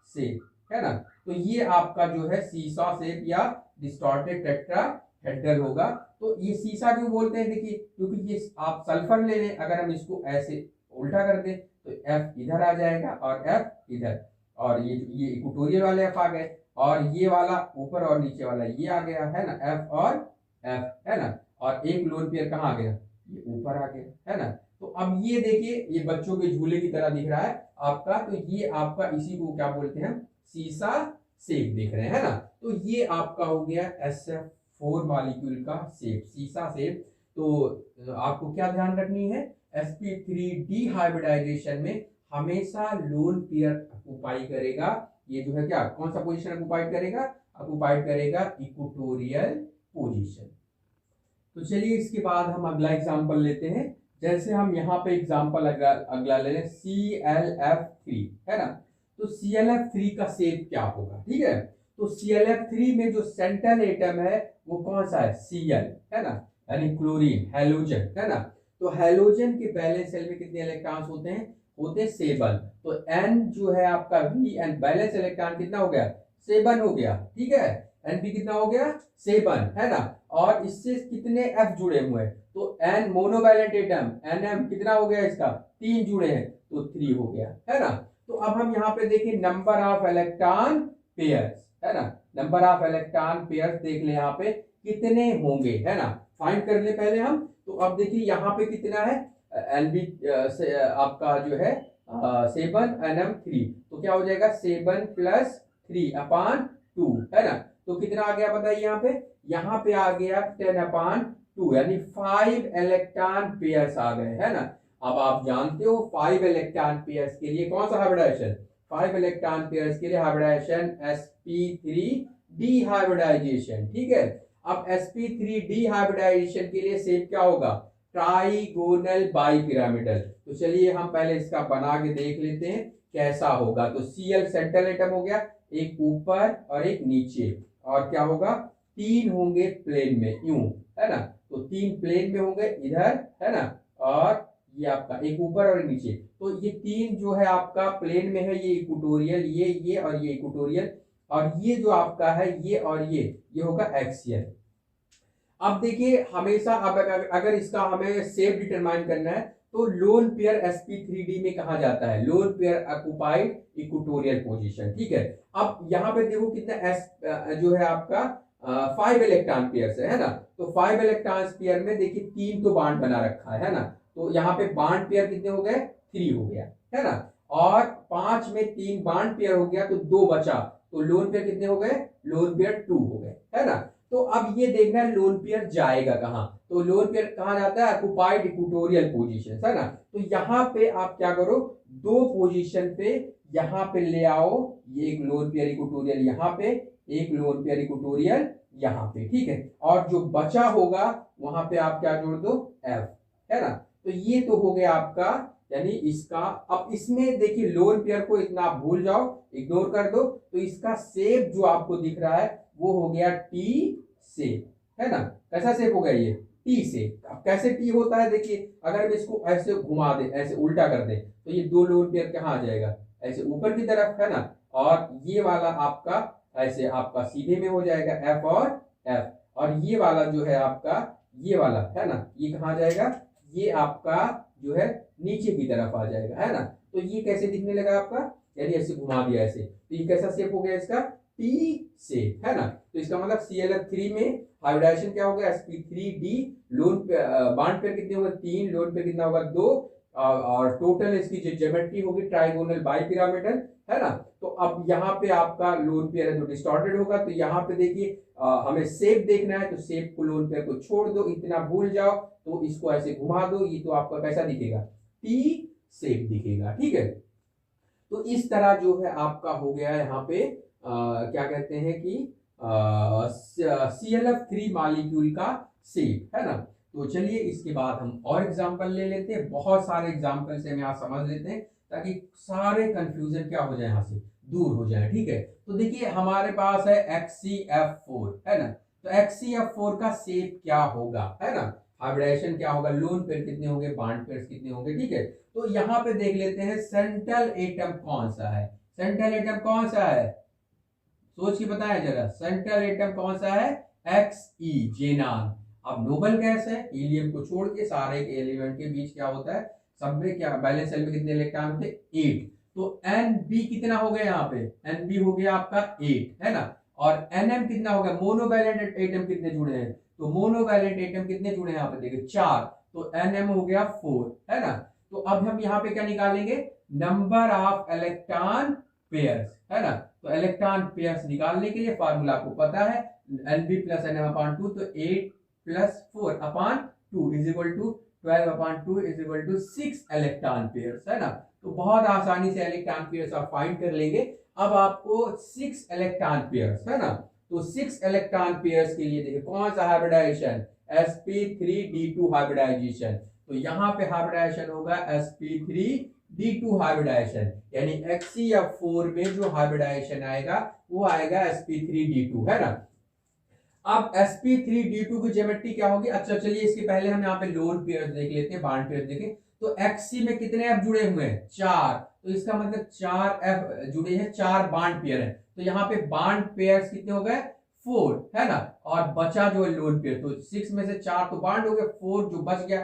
शेप, है ना। तो ये आपका जो है सीसॉ शेप या डिस्टॉर्टेड टेट्राहेड्रल होगा। तो ये सीसा क्यों बोलते हैं, देखिए क्योंकि ये आप सल्फर ले लें, अगर हम इसको ऐसे उल्टा कर दें तो F इधर आ जाएगा और F इधर, और ये इक्वेटोरियल वाले F आ गए, और ये वाला ऊपर और नीचे वाला ये आ गया, है ना, F और F, है ना। और एक लोन पेयर कहाँ आ गया, ये ऊपर आ गया, है ना। तो अब ये देखिए ये बच्चों के झूले की तरह दिख रहा है आपका, तो ये आपका इसी को क्या बोलते हैं, सीसा शेप देख रहे हैं, है ना। तो ये आपका हो गया SF4 मॉलिक्यूल का शेप, सीसा शेप। तो आपको क्या ध्यान रखनी है, sp3d हाइब्रिडाइजेशन में हमेशा लोन पेयर ऑक्युपाई करेगा, ये जो है क्या, कौन सा पोजीशन ऑक्युपाइड करेगा, ऑक्युपाइड करेगा इक्वेटोरियल पोजीशन। तो चलिए इसके बाद हम अगला एग्जांपल लेते हैं। जैसे हम यहाँ पे एग्जांपल अगला ले लें ClF3, है ना। तो ClF3 का शेप क्या होगा, ठीक है। तो ClF3 में जो सेंट्रल एटम है वो कौन सा है, Cl, है ना, यानी क्लोरीन, हैलोजन, है ना। तो हैलोजन के बैलेंस शेल में कितने इलेक्ट्रॉन्स होते हैं, होते 7। तो N जो है आपका Vn बैलेंस इलेक्ट्रॉन कितना हो गया, 7 हो गया, ठीक है। Np कितना हो गया, 7, है ना। और इससे कितने F जुड़े हुए हैं, तो N मोनोवैलेंट एटम Nm कितना हो गया, इसका 3 जुड़े हैं, तो 3 हो गया, है ना। तो अब हम यहाँ पे देखें नंबर ऑफ इलेक्ट्रॉन पेयर्स, है ना, नंबर ऑफ इलेक्ट्रॉन पेयर्स देख ले यहाँ पे कितने होंगे, है ना, फाइंड कर ले पहले हम। तो अब देखिए यहाँ पे कितना है, Nb आपका जो है 7 Nm3, तो क्या हो जाएगा 7 + 3/2, है ना। तो कितना आ गया बताइए, यहाँ पे आ गया 10/2, 2 यानी 5 इलेक्ट्रॉन पेयर्स आ गए, है ना। अब आप जानते हो 5 इलेक्ट्रॉन पेयर्स के लिए कौन सा हाइब्रिडाइजेशन, 5 इलेक्ट्रॉन पेयर्स के लिए हाइब्रिडाइजेशन sp3 डिहाइब्रिडाइजेशन, ठीक है। अब sp3 डिहाइब्रिडाइजेशन के लिए शेप क्या होगा, ट्राइगोनल बाइपिरामिडल। तो चलिए हम पहले इसका बना के देख लेते हैं कैसा होगा। तो Cl सेंट्रल एटम हो गया, एक ऊपर और एक नीचे, और क्या होगा, 3 होंगे प्लेन में, यूं, है ना। तो 3 प्लेन में होंगे इधर, है ना, और ये आपका एक ऊपर और एक नीचे। तो ये 3 जो है आपका प्लेन में है, ये इक्वेटोरियल, ये और ये इक्वेटोरियल, और ये जो आपका है ये और ये होगा एक्सियल। अब देखिए हमेशा, अब अगर इसका हमें शेप डिटरमाइन करना है तो लोन पेयर sp3d में कहा जाता है, lone pair occupied equatorial position, ठीक है। अब यहाँ पे देखो कितना s जो है आपका 5 इलेक्ट्रॉन पेयर है ना। तो 5 इलेक्ट्रॉन पेयर में देखिए 3 तो बॉन्ड बना रखा है ना। तो यहाँ पे बॉन्ड पेयर कितने हो गए, 3 हो गया, है ना। और 5 में 3 बॉन्ड पेयर हो गया तो 2 बचा, तो लोन पेयर कितने हो गए, लोन पेयर 2 हो गए, है ना। तो अब ये देखना है लोन पेयर जाएगा कहाँ, तो लोन पेयर कहाँ जाता है, ऑक्युपाइड इक्वेटोरियल पोजीशन, है ना। तो यहाँ पे आप क्या करो, 2 पोजीशन पे यहाँ पे ले आओ, ये एक लोन पेयर इक्वेटोरियल यहाँ पे, एक लोन पेयर इक्वेटोरियल यहाँ पे, ठीक है। और जो बचा होगा वहां पे आप क्या जोड़ दो, F, है ना। तो ये तो हो गया आपका, यानी इसका। अब इसमें देखिए लोन पेयर को इतना आप भूल जाओ, इग्नोर कर दो, तो इसका शेप जो आपको दिख रहा है वो हो गया टी शेप, है ना। कैसा शेप हो गया ये, टी शेप। अब कैसे टी होता है, देखिए अगर हम इसको ऐसे घुमा दे, ऐसे उल्टा कर दे, तो ये 2 लोन पेयर कहाँ आ जाएगा, ऐसे ऊपर की तरफ, है ना। और ये वाला आपका ऐसे आपका सीधे में हो जाएगा F और F, और ये वाला जो है आपका, ये वाला, है ना, ये कहाँ जाएगा, ये आपका जो है नीचे की तरफ आ जाएगा, है ना। तो ये कैसे दिखने लगा आपका, यानी ऐसे घुमा दिया ऐसे, तो ये कैसा शेप हो गया इसका, टी शेप, है ना। तो इसका मतलब ClF3 में हाइब्रिडाइजेशन क्या हो गया, sp3d, लोन बॉन्ड पेयर कितने होंगे, 3, लोन पेयर कितना होगा, 2, और टोटल इसकी जो ज्योमेट्री होगी ट्राइगोनल बाइपिरामिडल, है ना। तो अब यहाँ पे आपका लोन पेयर है तो डिस्टॉर्टेड होगा। तो यहाँ पे देखिए हमें शेप देखना है, तो शेप को, लोन पेयर को छोड़ दो, इतना भूल जाओ, तो इसको ऐसे घुमा दो, ये तो आपका कैसा दिखेगा, टी शेप दिखेगा, ठीक है। तो इस तरह जो है आपका हो गया यहाँ पे क्या कहते हैं कि ClF3 मॉलिक्यूल का शेप, है ना। तो चलिए इसके बाद हम और एग्जांपल ले लेते हैं, बहुत सारे एग्जांपल से हम यहाँ समझ लेते हैं ताकि सारे कंफ्यूजन क्या हो जाए, यहाँ से दूर हो जाए, ठीक है। तो देखिए हमारे पास है HCF4, है ना। तो HCF4 का शेप क्या होगा, है ना, हाइब्रिडाइजेशन क्या होगा, लोन पेयर कितने होंगे, बॉन्ड पेयर कितने होंगे, ठीक है। तो यहाँ पे देख लेते हैं सेंट्रल एटम कौन सा है, सेंट्रल एटम कौन सा है, सोच के बताया जरा, सेंट्रल एटम कौन सा है, Xe, जेनान। अब नोबल गैस है, हीलियम को छोड़ के सारे एलिमेंट के बीच क्या होता है, सब में क्या, बैलेंस सेल में कितने इलेक्ट्रॉन होते हैं, 8। तो Nb कितना हो गया, यहाँ पे Nb हो गया आपका 8, है ना। और Nm कितना हो गया, मोनोवैलेंट एटम कितने जुड़े हैं, तो मोनोवैलेंट एटम कितने जुड़े हैं, यहाँ पे देखिए 4, तो Nm हो गया 4, है ना। तो अब हम यहाँ पे क्या निकालेंगे, नंबर ऑफ इलेक्ट्रॉन पेयर्स, है ना। तो इलेक्ट्रॉन पेयर्स निकालने के लिए फार्मूला आपको पता है, Nb प्लस Nm/2, तो 8 plus 4/2 is equal to 12/2 is equal to 6 electron pairs, है ना। तो बहुत आसानी से इलेक्ट्रॉन पेयर्स आप फाइंड कर लेंगे। अब आपको 6 इलेक्ट्रॉन पेयर्स, है ना। तो 6 इलेक्ट्रॉन पेयर्स के लिए देखिए कौन सा हाइब्रिडाइजेशन, sp3d2 हाइब्रिडाइजेशन। तो यहाँ पे हाइब्रिडाइजेशन होगा sp3d2 हाइब्रिडाइजेशन, यानी HCF4 में जो हाइब्रिडाइजेशन आएगा वो आएगा sp3d2, है ना। अब sp3d2 की ज्योमेट्री क्या होगी, अच्छा चलिए इसके पहले हम यहाँ पे लोन पेयर्स देख लेते हैं, बॉन्ड पेयर्स देखें। तो Xc में कितने F जुड़े हुए हैं, 4, तो इसका मतलब 4 F जुड़े हैं, 4 बॉन्ड पेयर है। तो यहाँ पे बॉन्ड पेयर्स कितने हो गए, 4, है ना। और बचा जो है लोन पेयर, तो 6 में से 4 तो बॉन्ड हो गए, 4 जो बच गया,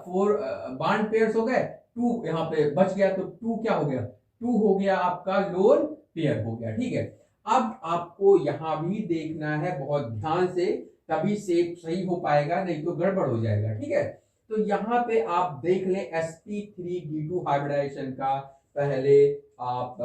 4 बॉन्ड पेयर्स हो गए, 2 यहाँ पे बच गया, तो 2 क्या हो गया, 2 हो गया आपका लोन पेयर हो गया, ठीक है। अब आपको यहां भी देखना है बहुत ध्यान से, तभी शेप सही हो पाएगा, नहीं तो गड़बड़ हो जाएगा, ठीक है। तो यहाँ पे आप देख लें sp3d2 हाइब्रिडाइजेशन का पहले आप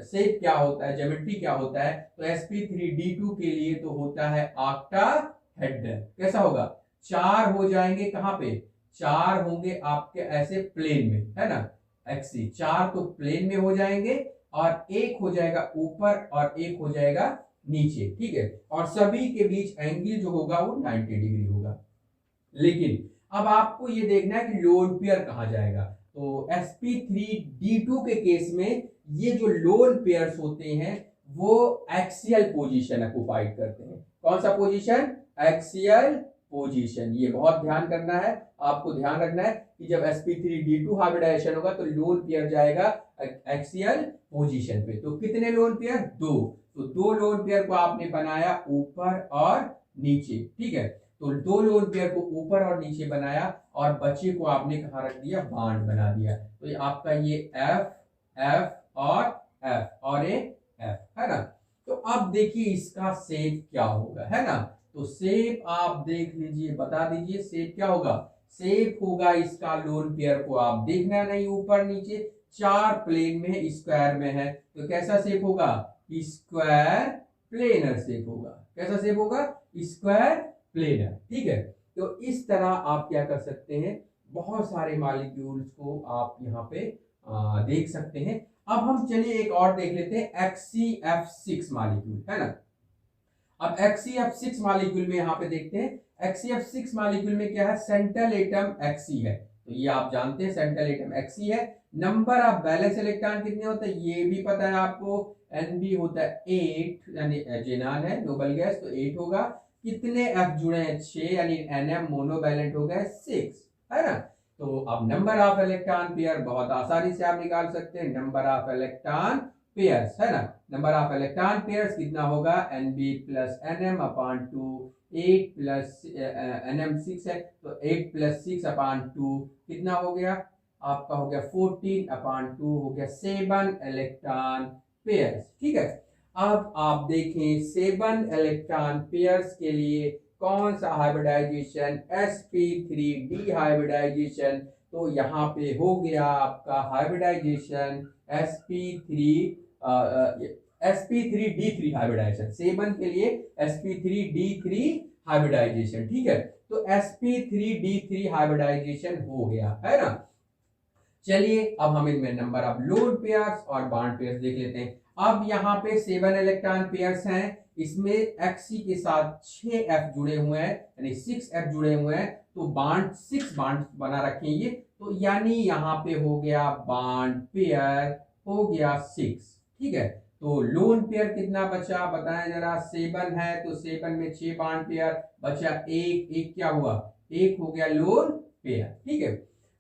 शेप क्या होता है, ज्योमेट्री क्या होता है। तो sp3d2 के लिए तो होता है ऑक्टाहेड्रल, कैसा होगा, 4 हो जाएंगे कहाँ पे, 4 होंगे आपके ऐसे प्लेन में, है ना, एक्सी 4 तो प्लेन में हो जाएंगे, और एक हो जाएगा ऊपर और एक हो जाएगा नीचे, ठीक है, और सभी के बीच एंगल जो होगा वो 90 डिग्री होगा। लेकिन अब आपको ये देखना है कि लोन पेयर कहाँ जाएगा। तो sp3d2 के केस में ये जो लोन पेयर्स होते हैं वो एक्सियल पोजीशन ऑक्युपाइड करते हैं। कौन सा पोजीशन, एक्सियल पोजीशन। ये बहुत ध्यान करना है, आपको ध्यान रखना है कि जब sp3d2 हाइब्रिडाइजेशन होगा तो लोन पेयर जाएगा एक्सियल पोजीशन पे। तो कितने लोन पेयर, 2। तो 2 लोन पेयर को आपने बनाया ऊपर और नीचे, ठीक है। तो 2 लोन पेयर को ऊपर और नीचे बनाया और बच्चे को आपने कहाँ रख दिया, बांड बना दिया। तो ये आपका ये एफ एफ और एफ और ए एफ, है ना। तो अब देखिए इसका शेप क्या होगा, है ना। तो शेप आप देख लीजिए, बता दीजिए शेप क्या होगा। शेप होगा इसका, लोन पेयर को आप देखना नहीं, ऊपर नीचे 4 प्लेन में है, स्क्वायर में है, तो कैसा शेप होगा, स्क्वायर प्लेनर शेप होगा। कैसा शेप होगा, स्क्वायर प्लेनर, ठीक है। तो इस तरह आप क्या कर सकते हैं, बहुत सारे मॉलिक्यूल्स को आप यहाँ पे देख सकते हैं। अब हम चलिए एक और देख लेते हैं, XCF6 मॉलिक्यूल, है ना। अब XCF6 मॉलिक्यूल में यहाँ पे देखते हैं, XCF6 मॉलिक्यूल में क्या है, सेंट्रल एटम Xc है, तो ये आप जानते हैं सेंट्रल एटम Xc है। नंबर ऑफ बैलेंस इलेक्ट्रॉन कितने होते हैं ये भी पता है आपको, Nb होता है 8, यानी जेनान है नोबल गैस, तो 8 होगा। कितने F जुड़े हैं, 6, यानी Nm मोनोवैलेंट हो गया 6, है ना। तो अब नंबर ऑफ इलेक्ट्रॉन पेयर बहुत आसानी से आप निकाल सकते हैं, नंबर ऑफ इलेक्ट्रॉन पेयर्स, है ना। नंबर ऑफ इलेक्ट्रॉन पेयर्स कितना होगा, Nb plus Nm upon 2, 8 plus Nm 6 है, तो 8 प्लस 6 अपॉन 2 कितना हो गया आपका, हो गया 14 अपॉन 2, हो गया 7 इलेक्ट्रॉन पेयर्स, ठीक है। अब आप देखें 7 इलेक्ट्रॉन पेयर्स के लिए कौन सा हाइब्रिडाइजेशन, sp3d हाइब्रिडाइजेशन। तो यहाँ पे हो गया आपका हाइब्रिडाइजेशन sp3d3 हाइब्रिडाइजेशन, 7 के लिए sp3d3 हाइब्रिडाइजेशन, ठीक है। तो sp3d3 हाइब्रिडाइजेशन हो गया, है ना। चलिए अब हम इनमें नंबर ऑफ लोन पेयर्स और बॉन्ड पेयर्स देख लेते हैं। अब यहाँ पे 7 इलेक्ट्रॉन पेयर्स हैं, इसमें Xc के साथ 6 F जुड़े हुए हैं, यानी 6 F जुड़े हुए हैं, तो बॉन्ड 6 बॉन्ड बना रखेंगे, तो यानी यहाँ पे हो गया बॉन्ड पेयर हो गया 6, ठीक है। तो लोन पेयर कितना बचा बताएं जरा, 7 है तो 7 में 6 बॉन्ड पेयर बचा, एक क्या हुआ, एक हो गया लोन पेयर, ठीक है।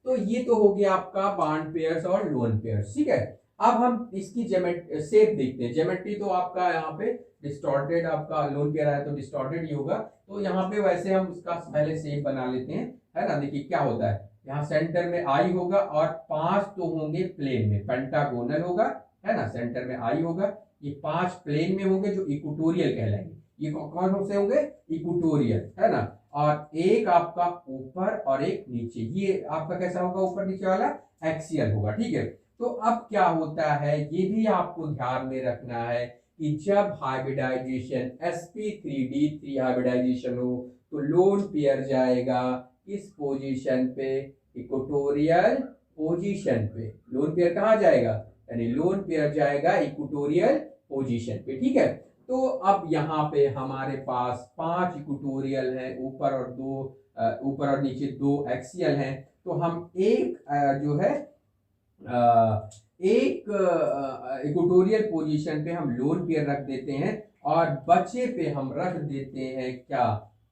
तो ये तो हो गया आपका बॉन्ड पेयर्स और लोन पेयर्स, ठीक है। अब हम इसकी शेप देखते हैं। ज्योमेट्री तो आपका यहाँ पे डिस्टॉर्टेड, आपका लोन पेयर आया तो डिस्टॉर्टेड ही होगा, तो यहाँ पे वैसे हम उसका पहले शेप बना लेते हैं, है ना। देखिए क्या होता है, यहाँ सेंटर में आई होगा और 5 तो होंगे प्लेन में, पेंटागोनल होगा, है ना। सेंटर में आई होगा, ये 5 प्लेन में होंगे जो इक्वेटोरियल कहलाएंगे। ये कौन से होंगे, इक्वेटोरियल, है ना। और एक आपका ऊपर और एक नीचे, ये आपका कैसा होगा, ऊपर नीचे वाला एक्सियल होगा, ठीक है। तो अब क्या होता है, ये भी आपको ध्यान में रखना है कि जब हाइब्रिडाइजेशन sp3d3 हाइब्रिडाइजेशन हो तो लोन पेयर जाएगा किस पोजीशन पे, इक्वेटोरियल पोजीशन पे। लोन पेयर कहाँ जाएगा, यानी लोन पेयर जाएगा इक्वेटोरियल पोजीशन पे, ठीक है। तो अब यहाँ पे हमारे पास 5 इक्वेटोरियल हैं, ऊपर और नीचे 2 एक्सियल हैं, तो हम एक जो है एक इक्वेटोरियल पोजीशन पे हम लोन पेयर रख देते हैं, और बचे पे हम रख देते हैं क्या,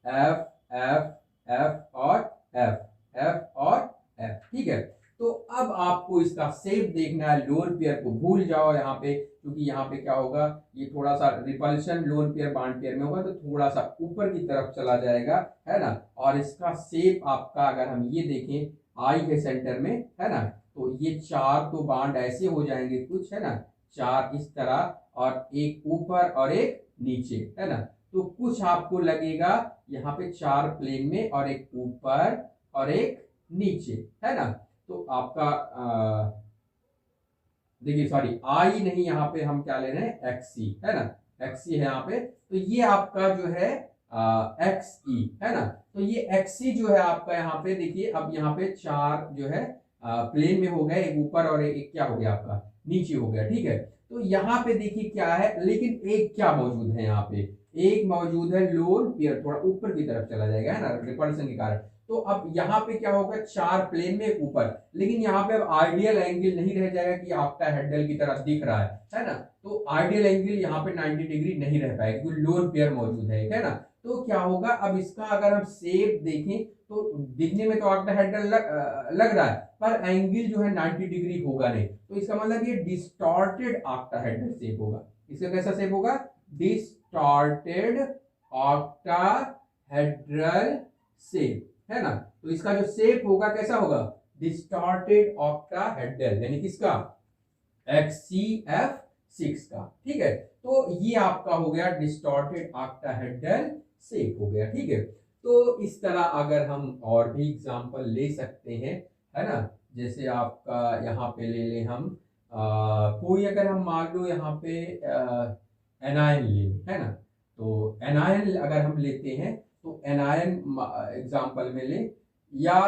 एफ एफ एफ और एफ और एफ, ठीक है। तो अब आपको इसका शेप देखना है, लोन पेयर को भूल जाओ यहाँ पे, क्योंकि यहाँ पे क्या होगा, ये थोड़ा सा repulsion lone pair bond pair में होगा तो थोड़ा सा ऊपर की तरफ चला जाएगा, है ना। और इसका शेप आपका अगर हम ये देखें, आई है सेंटर में, है ना, तो ये 4 तो बॉन्ड ऐसे हो जाएंगे कुछ, है ना, 4 इस तरह और एक ऊपर और एक नीचे, है ना। तो कुछ आपको लगेगा यहाँ पे 4 प्लेन में और एक ऊपर और एक नीचे, है ना। तो आपका देखिए सॉरी आई नहीं, यहाँ पे हम क्या ले रहे हैं, एक्सी, है ना, एक्सी है यहाँ पे। तो ये आपका जो है XE, है ना। तो ये XE जो है आपका यहाँ पे देखिए, अब यहाँ पे चार जो है प्लेन में हो गए, एक ऊपर और एक क्या हो गया आपका नीचे हो गया, ठीक है। तो यहाँ पे देखिए क्या है, लेकिन एक क्या मौजूद है यहाँ पे, एक मौजूद है लोन पेयर, थोड़ा ऊपर की तरफ चला जाएगा, है ना, रिपल्सन के कारण। तो अब यहाँ पे क्या होगा, चार प्लेन में एक ऊपर, लेकिन यहाँ पे अब आइडियल एंगल नहीं रह जाएगा कि ऑक्टाहेड्रल की तरफ दिख रहा है ना। तो आइडियल एंगल यहाँ पे 90 डिग्री नहीं रह पाएगा क्योंकि लोन पेयर मौजूद है ना। तो क्या होगा, अब इसका अगर हम शेप देखें तो दिखने में तो ऑक्टाहेड्रल लग रहा है, पर एंगल जो है 90 डिग्री होगा नहीं। तो इसका मतलब ये डिस्टॉर्टेड ऑक्टाहेड्रल शेप होगा। इसका कैसा शेप होगा, डिस्टॉर्टेड ऑक्टाहेड्रल शेप, है ना। तो इसका जो शेप होगा कैसा होगा, डिस्टॉर्टेड ऑक्टाहेड्रल, यानी किसका, HCF6 का, ठीक है। तो ये आपका हो गया डिस्टॉर्टेड ऑक्टाहेड्रल शेप हो गया, ठीक है। तो इस तरह अगर हम और भी एग्जांपल ले सकते हैं, है ना, जैसे आपका यहाँ पे ले लें हम कोई, अगर हम मान लो यहाँ पे एनायन ले लें, है ना। तो एनायन अगर हम लेते हैं तो एनायन एग्जांपल में ले, या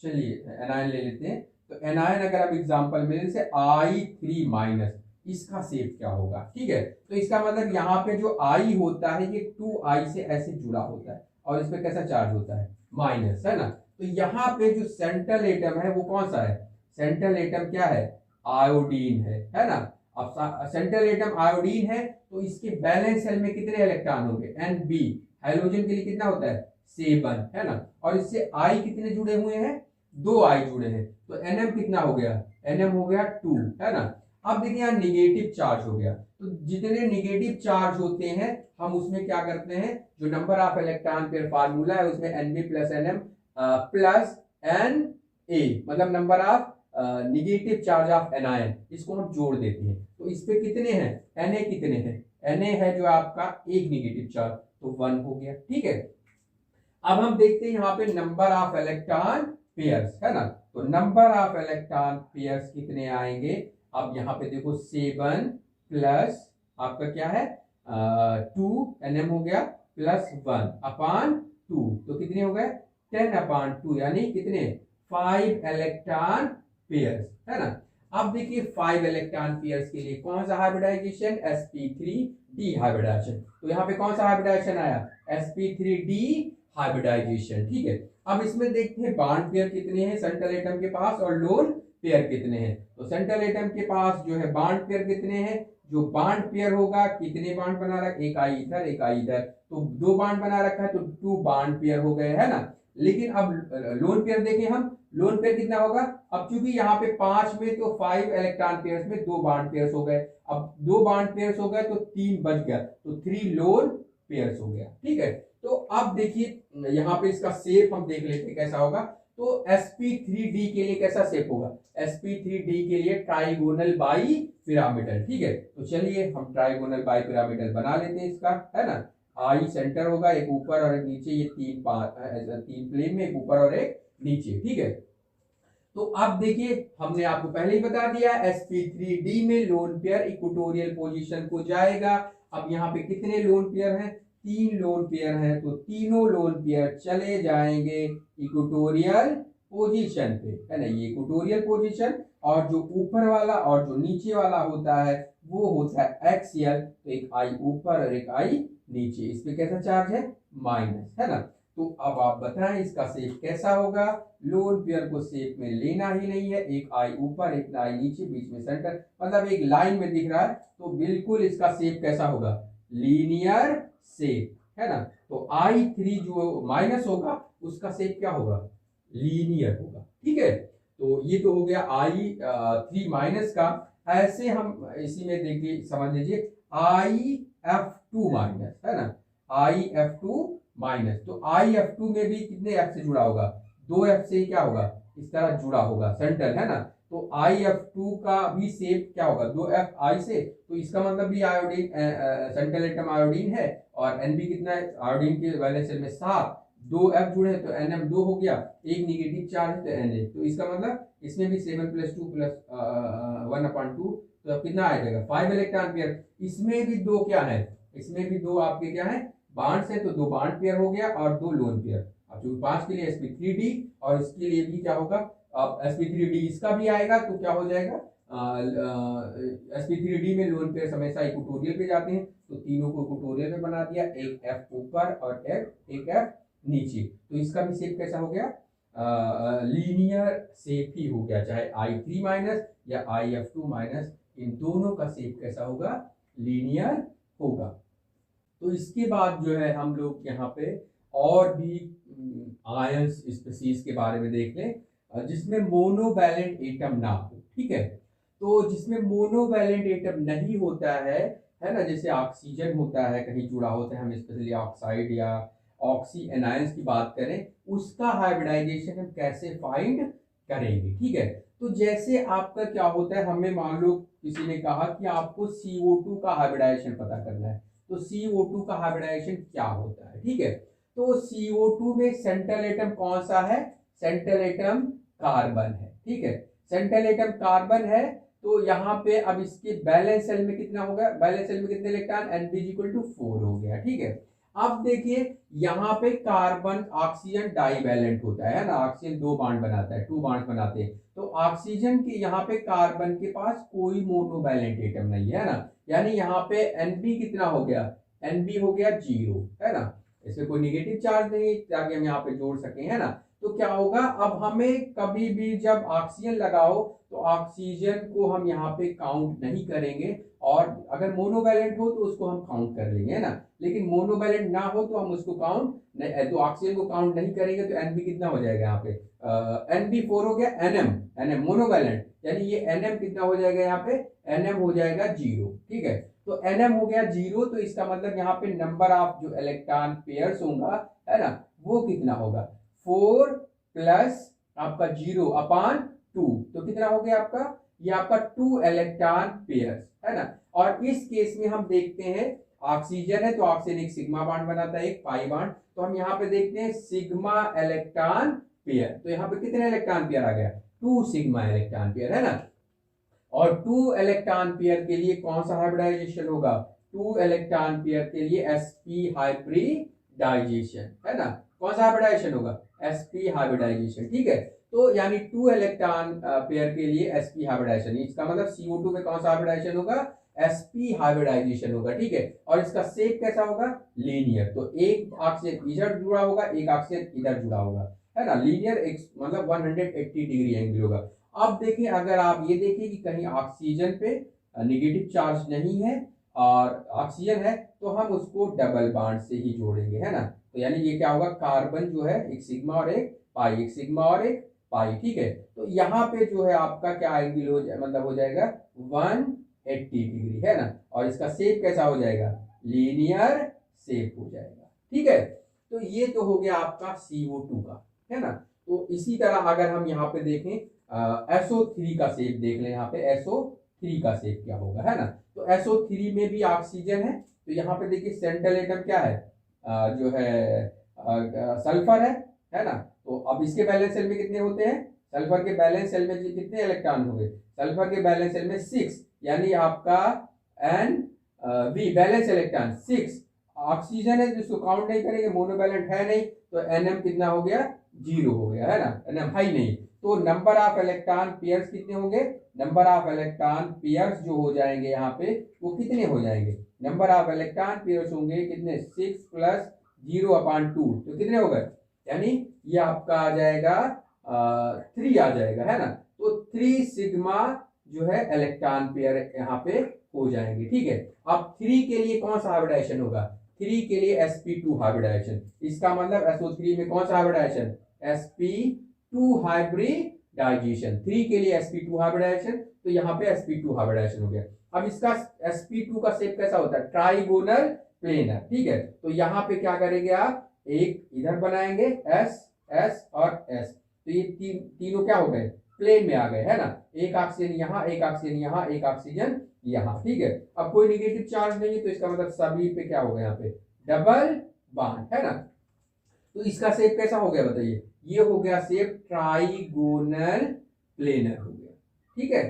चलिए एनायन ले लेते हैं। तो एनायन अगर आप एग्जांपल में जैसे I3 माइनस, इसका शेप क्या होगा, ठीक है। तो इसका मतलब यहाँ पे जो I होता है ये 2I से ऐसे जुड़ा होता है और इस पे कैसा चार्ज होता है, माइनस, है ना। तो यहाँ पे जो सेंट्रल एटम है वो कौन सा है, सेंट्रल एटम क्या है, आयोडीन है ना। अब सेंट्रल एटम आयोडीन है तो इसके बैलेंस सेल में कितने इलेक्ट्रॉन होंगे, Nb, हाइड्रोजन के लिए कितना होता है 7, है ना। और इससे I कितने जुड़े हुए हैं, 2I जुड़े हैं, तो Nm कितना हो गया, Nm हो गया 2, है ना। अब देखिए यहाँ निगेटिव चार्ज हो गया, तो जितने निगेटिव चार्ज होते हैं हम उसमें क्या करते हैं, जो number of electron pair formula है उसमें Nb plus Nm plus Na, मतलब number of negative charge of anion, इसको हम जोड़ देते हैं। तो इस पे कितने हैं, Na कितने हैं, Na है जो आपका एक निगेटिव चार्ज, तो 1 हो गया, ठीक है। अब हम देखते हैं यहाँ पे नंबर ऑफ इलेक्ट्रॉन पेयर्स, है ना। तो नंबर ऑफ इलेक्ट्रॉन पेयर्स कितने आएंगे, अब यहाँ पे देखो 7 प्लस आपका क्या है 2 Nm हो गया, प्लस 1 अपान 2, तो कितने हो गए 10 अपान 2, यानी कितने 5 इलेक्ट्रॉन पेयर्स, है ना। अब देखिए 5 इलेक्ट्रॉन पेयर्स के लिए कौन सा हाइब्रिडाइजेशन, sp3d हाइब्रिडाइजेशन। तो यहाँ पे कौन सा हाइब्रिडाइजेशन आया, sp3d हाइब्रिडाइजेशन, ठीक है। अब इसमें देखते हैं बॉन्ड पेयर कितने हैं सेंट्रल एटम के पास और लोन पेयर कितने हैं। तो सेंट्रल एटम के पास जो है बॉन्ड पेयर कितने हैं, जो बॉन्ड पेयर होगा कितने बॉन्ड बना रखा, एक आई इधर एक आई इधर, तो 2 बॉन्ड बना रखा है तो 2 बॉन्ड पेयर हो गए, है ना। लेकिन अब लोन पेयर देखें हम, लोन पेयर कितना होगा, अब चूंकि यहाँ पे 5 में तो 5 इलेक्ट्रॉन पेयर्स में 2 बॉन्ड पेयर्स हो गए, अब 2 बॉन्ड पेयर्स हो गए तो 3 बच गया, तो 3 लोन पेयर्स हो गया, ठीक है। तो अब देखिए यहाँ पे इसका शेप हम देख लेते हैं कैसा होगा। तो sp3d के लिए कैसा शेप होगा, sp3d के लिए ट्राइगोनल बाई पिरामिडल, ठीक है। तो चलिए हम ट्राइगोनल बाई पिरामिडल बना लेते हैं इसका, है ना। आई सेंटर होगा, एक ऊपर और एक नीचे, ये 3 प्लेन में, एक ऊपर और एक नीचे, ठीक है। तो अब देखिए हमने आपको पहले ही बता दिया sp3d में लोन पेयर इक्वेटोरियल पोजीशन को जाएगा। अब यहाँ पे कितने लोन पेयर हैं, 3 लोन पेयर हैं, तो तीनों लोन पेयर चले जाएंगे इक्वेटोरियल पोजीशन पे, है ना। ये इक्वेटोरियल पोजीशन, और जो ऊपर वाला और जो नीचे वाला होता है वो होता है एक्सियल, तो एक आई ऊपर और एक आई नीचे, इस पे कैसा चार्ज है माइनस, है ना। तो अब आप बताएं इसका शेप कैसा होगा, लोन पेयर को शेप में लेना ही नहीं है, एक आई ऊपर एक आई नीचे, बीच में सेंटर, मतलब एक लाइन में दिख रहा है, तो बिल्कुल इसका शेप कैसा होगा, लीनियर शेप, है ना। तो I3 जो माइनस होगा उसका शेप क्या होगा, लीनियर होगा, ठीक है। तो ये तो हो गया I3 माइनस का। ऐसे हम इसी में देखिए समझ लीजिए IF2 माइनस, है ना, IF2 माइनस, तो IF2 में भी कितने F से जुड़ा होगा, 2 F से क्या होगा, इस तरह जुड़ा होगा सेंट्रल, है ना। तो IF2 का भी शेप क्या होगा, 2F I से, तो इसका मतलब भी आयोडीन सेंट्रल एटम आयोडीन है, और Nb कितना है, आयोडीन के वैलेंस शेल में 7, 2F जुड़े हैं तो Nm 2 हो गया, एक निगेटिव चार्ज है तो Na, तो इसका मतलब इसमें भी 7 + 2 + 1/2, तो अब कितना आ जाएगा 5 इलेक्ट्रॉन पेयर। इसमें भी 2 क्या है, इसमें भी 2 आपके क्या है बॉन्ड्स है तो 2 बॉन्ड पेयर हो गया और 2 लोन पेयर। अब जो 5 के लिए sp3d और इसके लिए भी क्या होगा, अब sp3d इसका भी आएगा तो क्या हो जाएगा, sp3d में लोन पेयर हमेशा इक्वेटोरियल पे जाते हैं तो तीनों को इक्वेटोरियल में बना दिया, एक f ऊपर और एक f नीचे। तो इसका भी शेप कैसा हो गया, लीनियर शेप ही हो गया, चाहे I3 माइनस या IF2 माइनस, इन दोनों का शेप कैसा होगा, लीनियर होगा। तो इसके बाद जो है हम लोग यहाँ पे और भी आयंस स्पीशीज के बारे में देख लें जिसमें मोनोवैलेंट एटम ना हो। ठीक है, तो जिसमें मोनोवैलेंट एटम नहीं होता है ना, जैसे ऑक्सीजन होता है कहीं जुड़ा होता है, हम स्पेशली ऑक्साइड या ऑक्सी एनायंस की बात करें, उसका हाइब्रिडाइजेशन हम कैसे फाइंड करेंगे। ठीक है, तो जैसे आपका क्या होता है, हमें मान लो किसी ने कहा कि आपको CO2 का हाइब्रिडाइजेशन पता करना है, तो CO2 का हाइब्रिडाइजेशन क्या होता है। ठीक है, तो CO2 में सेंट्रल एटम कौन सा है, सेंट्रल एटम कार्बन है। ठीक है, सेंट्रल एटम कार्बन है, तो यहाँ पे अब इसके बैलेंस सेल में कितना होगा, बैलेंस सेल में कितने इलेक्ट्रॉन, Nb=4 हो गया। ठीक है, अब देखिए यहाँ पे कार्बन ऑक्सीजन डाइवैलेंट होता है ना, ऑक्सीजन 2 बॉन्ड बनाता है, 2 बॉन्ड बनाते हैं, तो ऑक्सीजन के यहाँ पे कार्बन के पास कोई मोनोवैलेंट एटम नहीं है ना, यानी यहाँ पे Nb कितना हो गया, Nb हो गया 0, है ना, इसमें कोई निगेटिव चार्ज नहीं ताकि हम यहाँ पे जोड़ सकें, है ना। तो क्या होगा, अब हमें कभी भी जब ऑक्सीजन लगाओ तो ऑक्सीजन को हम यहाँ पे काउंट नहीं करेंगे, और अगर मोनोवैलेंट हो तो उसको हम काउंट कर लेंगे, है ना, लेकिन मोनोवैलेंट ना हो तो हम उसको काउंट नहीं, तो ऑक्सीजन को काउंट नहीं करेंगे, तो Nb कितना हो जाएगा यहाँ पे, Nb4 हो गया, Nm मोनोवैलेंट, यानी ये Nm कितना हो जाएगा, यहाँ पे Nm हो जाएगा 0। ठीक है, तो Nm हो गया 0, तो इसका मतलब यहाँ पे नंबर ऑफ जो इलेक्ट्रॉन पेयर्स होगा, है ना, वो कितना होगा, 4 प्लस आपका 0/2, तो कितना हो गया आपका, ये आपका 2 इलेक्ट्रॉन पेयर्स, है ना। और इस केस में हम देखते हैं ऑक्सीजन है तो ऑक्सीजन एक सिग्मा बॉन्ड बनाता है, एक पाई बॉन्ड, तो हम यहाँ पे देखते हैं सिग्मा इलेक्ट्रॉन पेयर, तो यहाँ पे कितने इलेक्ट्रॉन पेयर आ गया, 2 सिग्मा इलेक्ट्रॉन पेयर, है ना। और 2 इलेक्ट्रॉन पेयर के लिए कौन सा हाइब्रिडाइजेशन होगा, 2 इलेक्ट्रॉन पेयर के लिए sp हाइब्रिडाइजेशन, है ना, कौन सा हाइब्रिडाइजेशन होगा, sp हाइब्रिडाइजेशन। ठीक है, तो यानी 2 इलेक्ट्रॉन पेयर के लिए sp हाइब्रिडाइजेशन, इसका मतलब CO2 में कौन सा हाइब्रिडाइजेशन होगा, sp हाइब्रिडाइजेशन होगा। ठीक है, और इसका शेप कैसा होगा, लीनियर, तो एक ऑक्सीजन इधर जुड़ा होगा, एक ऑक्सीजन इधर जुड़ा होगा, है ना, लीनियर, मतलब 180 डिग्री एंगल होगा। अब देखिए, अगर आप ये देखिए कि कहीं ऑक्सीजन पे नेगेटिव चार्ज नहीं है और ऑक्सीजन है, तो हम उसको डबल बॉन्ड से ही जोड़ेंगे, है ना, तो यानी ये क्या होगा, कार्बन जो है एक सिग्मा और एक पाई, एक सिग्मा और एक पाई। ठीक है, तो यहाँ पे जो है आपका क्या एंगल हो जाए, मतलब हो जाएगा 180 डिग्री, है ना, और इसका शेप कैसा हो जाएगा, लीनियर शेप हो जाएगा। ठीक है, तो ये तो हो गया आपका CO2 का, है ना। तो इसी तरह अगर हम यहाँ पे देखें SO3 का शेप देख लें, यहाँ पे SO3 का शेप क्या होगा, है ना, तो SO3 में भी ऑक्सीजन है, तो यहाँ पे देखिए सेंट्रल एटम क्या है, जो है सल्फर है ना, तो अब इसके बैलेंस सेल में कितने होते हैं, सल्फर के बैलेंस सेल में कितने इलेक्ट्रॉन हो गए, सल्फर के बैलेंस सेल में 6, यानी आपका Nv बैलेंस इलेक्ट्रॉन 6, ऑक्सीजन है जिसको काउंट नहीं करेंगे, मोनोवैलेंट है नहीं, तो Nm कितना हो गया, 0 हो गया, है ना, Nm है ही नहीं, तो नंबर ऑफ इलेक्ट्रॉन पेयर्स कितने होंगे, नंबर ऑफ इलेक्ट्रॉन पेयर्स जो हो जाएंगे यहाँ पे वो कितने हो जाएंगे, नंबर ऑफ इलेक्ट्रॉन पेयर्स होंगे कितने, 6 प्लस 0/2, तो कितने हो गए, यानी ये आपका आ जाएगा 3 आ जाएगा, है ना, तो 3 सिग्मा जो है इलेक्ट्रॉन पेयर यहाँ पे हो जाएंगे। ठीक है, अब 3 के लिए कौन सा हाइब्रिडाइजेशन होगा, 3 के लिए sp2 हाइब्रिडाइजेशन, इसका मतलब SO3 में कौन सा हाइब्रिडाइजेशन, sp2 हाइब्रिडाइजेशन, 3 के लिए sp2 हाइब्रिडाइजेशन, तो यहाँ पे sp2 हाइब्रिडाइजेशन हो गया। अब इसका sp2 का शेप कैसा होता है, ट्राइगोनल प्लेनर। ठीक है, तो यहाँ पे क्या करेंगे आप, एक इधर बनाएंगे S और S, तो ये तीनों क्या हो गए, प्लेन में आ गए, है ना, एक ऑक्सीजन यहाँ, एक ऑक्सीजन यहाँ, एक ऑक्सीजन यहाँ। ठीक है, अब कोई नेगेटिव चार्ज नहीं है, तो इसका मतलब सभी पे क्या हो गया, यहाँ पे डबल बॉन्ड, है ना। तो इसका शेप कैसा हो गया बताइए, ये हो गया शेप ट्राइगोनल प्लेनर हो गया। ठीक है,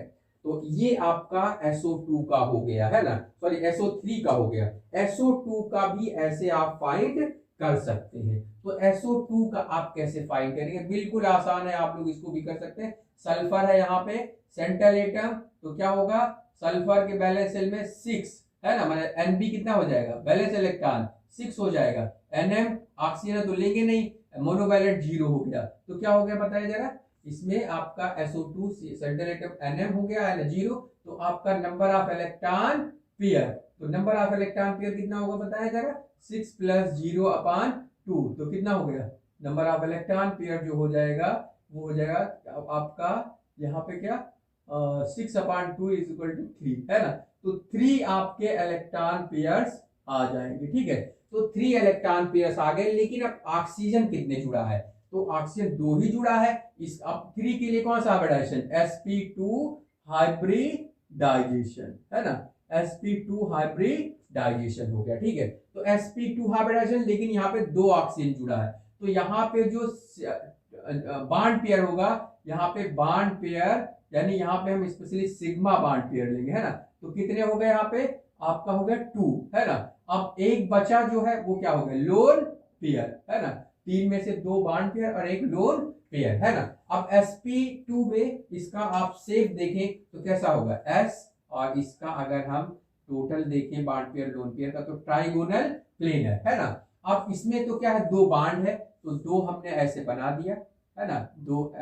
तो ये आपका SO2 का हो गया है ना, सॉरी SO3 का हो गया। SO2 का भी ऐसे आप फाइंड कर सकते हैं। तो SO2 का आप कैसे फाइंड करेंगे, बिल्कुल आसान है, आप लोग इसको भी कर सकते हैं। सल्फर है यहाँ पे सेंट्रल एटम, तो क्या होगा, सल्फर के बैलेंस सेल में 6 है ना, मतलब Nb कितना हो जाएगा, बैलेंस इलेक्ट्रॉन 6 हो जाएगा। Nm ऑक्सीजन तो लेंगे नहीं, मोनोवैलेंट 0 हो गया, तो क्या हो गया बताइए जरा, इसमें आपका SO2 सेंट्रल एटम Nm हो गया है ना 0, तो आपका नंबर ऑफ इलेक्ट्रॉन पेयर, तो नंबर ऑफ इलेक्ट्रॉन पेयर कितना होगा बताया जरा, 6 + 0/2, तो कितना हो गया, नंबर ऑफ इलेक्ट्रॉन पेयर जो हो जाएगा वो हो जाएगा आपका यहाँ पे क्या 6/2 = 3 है ना, तो 3 आपके इलेक्ट्रॉन पेयर्स आ जाएंगे। ठीक है, तो 3 इलेक्ट्रॉन पेयर्स आ गए, लेकिन अब ऑक्सीजन कितने जुड़ा है, तो ऑक्सीजन 2 ही जुड़ा है। इस अब 3 के लिए कौन सा हाइब्रिडाइजेशन, sp2 हाइब्रिडाइजेशन है ना, sp2 हाइब्रिडाइजेशन हो गया। ठीक है, तो sp2 हाइब्रिडाइजेशन, लेकिन यहाँ पे 2 ऑक्सीजन जुड़ा है, तो यहाँ पे जो बॉन्ड पेयर होगा, यहाँ पे बॉन्ड पेयर, यानी यहाँ पे हम स्पेशली सिग्मा बॉन्ड पेयर लेंगे है ना, तो कितने हो गए यहाँ पे, आपका हो गया 2 है ना। अब एक बचा जो है वो क्या हो गया, लोन पेयर है ना, 3 में से 2 बॉन्ड पेयर और एक लोन पेयर है ना। अब sp2 में इसका आप शेप देखें तो कैसा होगा, s, और इसका अगर हम टोटल देखें बॉन्ड पेयर लोन पेयर का, तो ट्राइगोनल प्लेनर है ना। अब इसमें तो क्या है, 2 बॉन्ड है, तो 2 हमने ऐसे बना दिया है ना, 2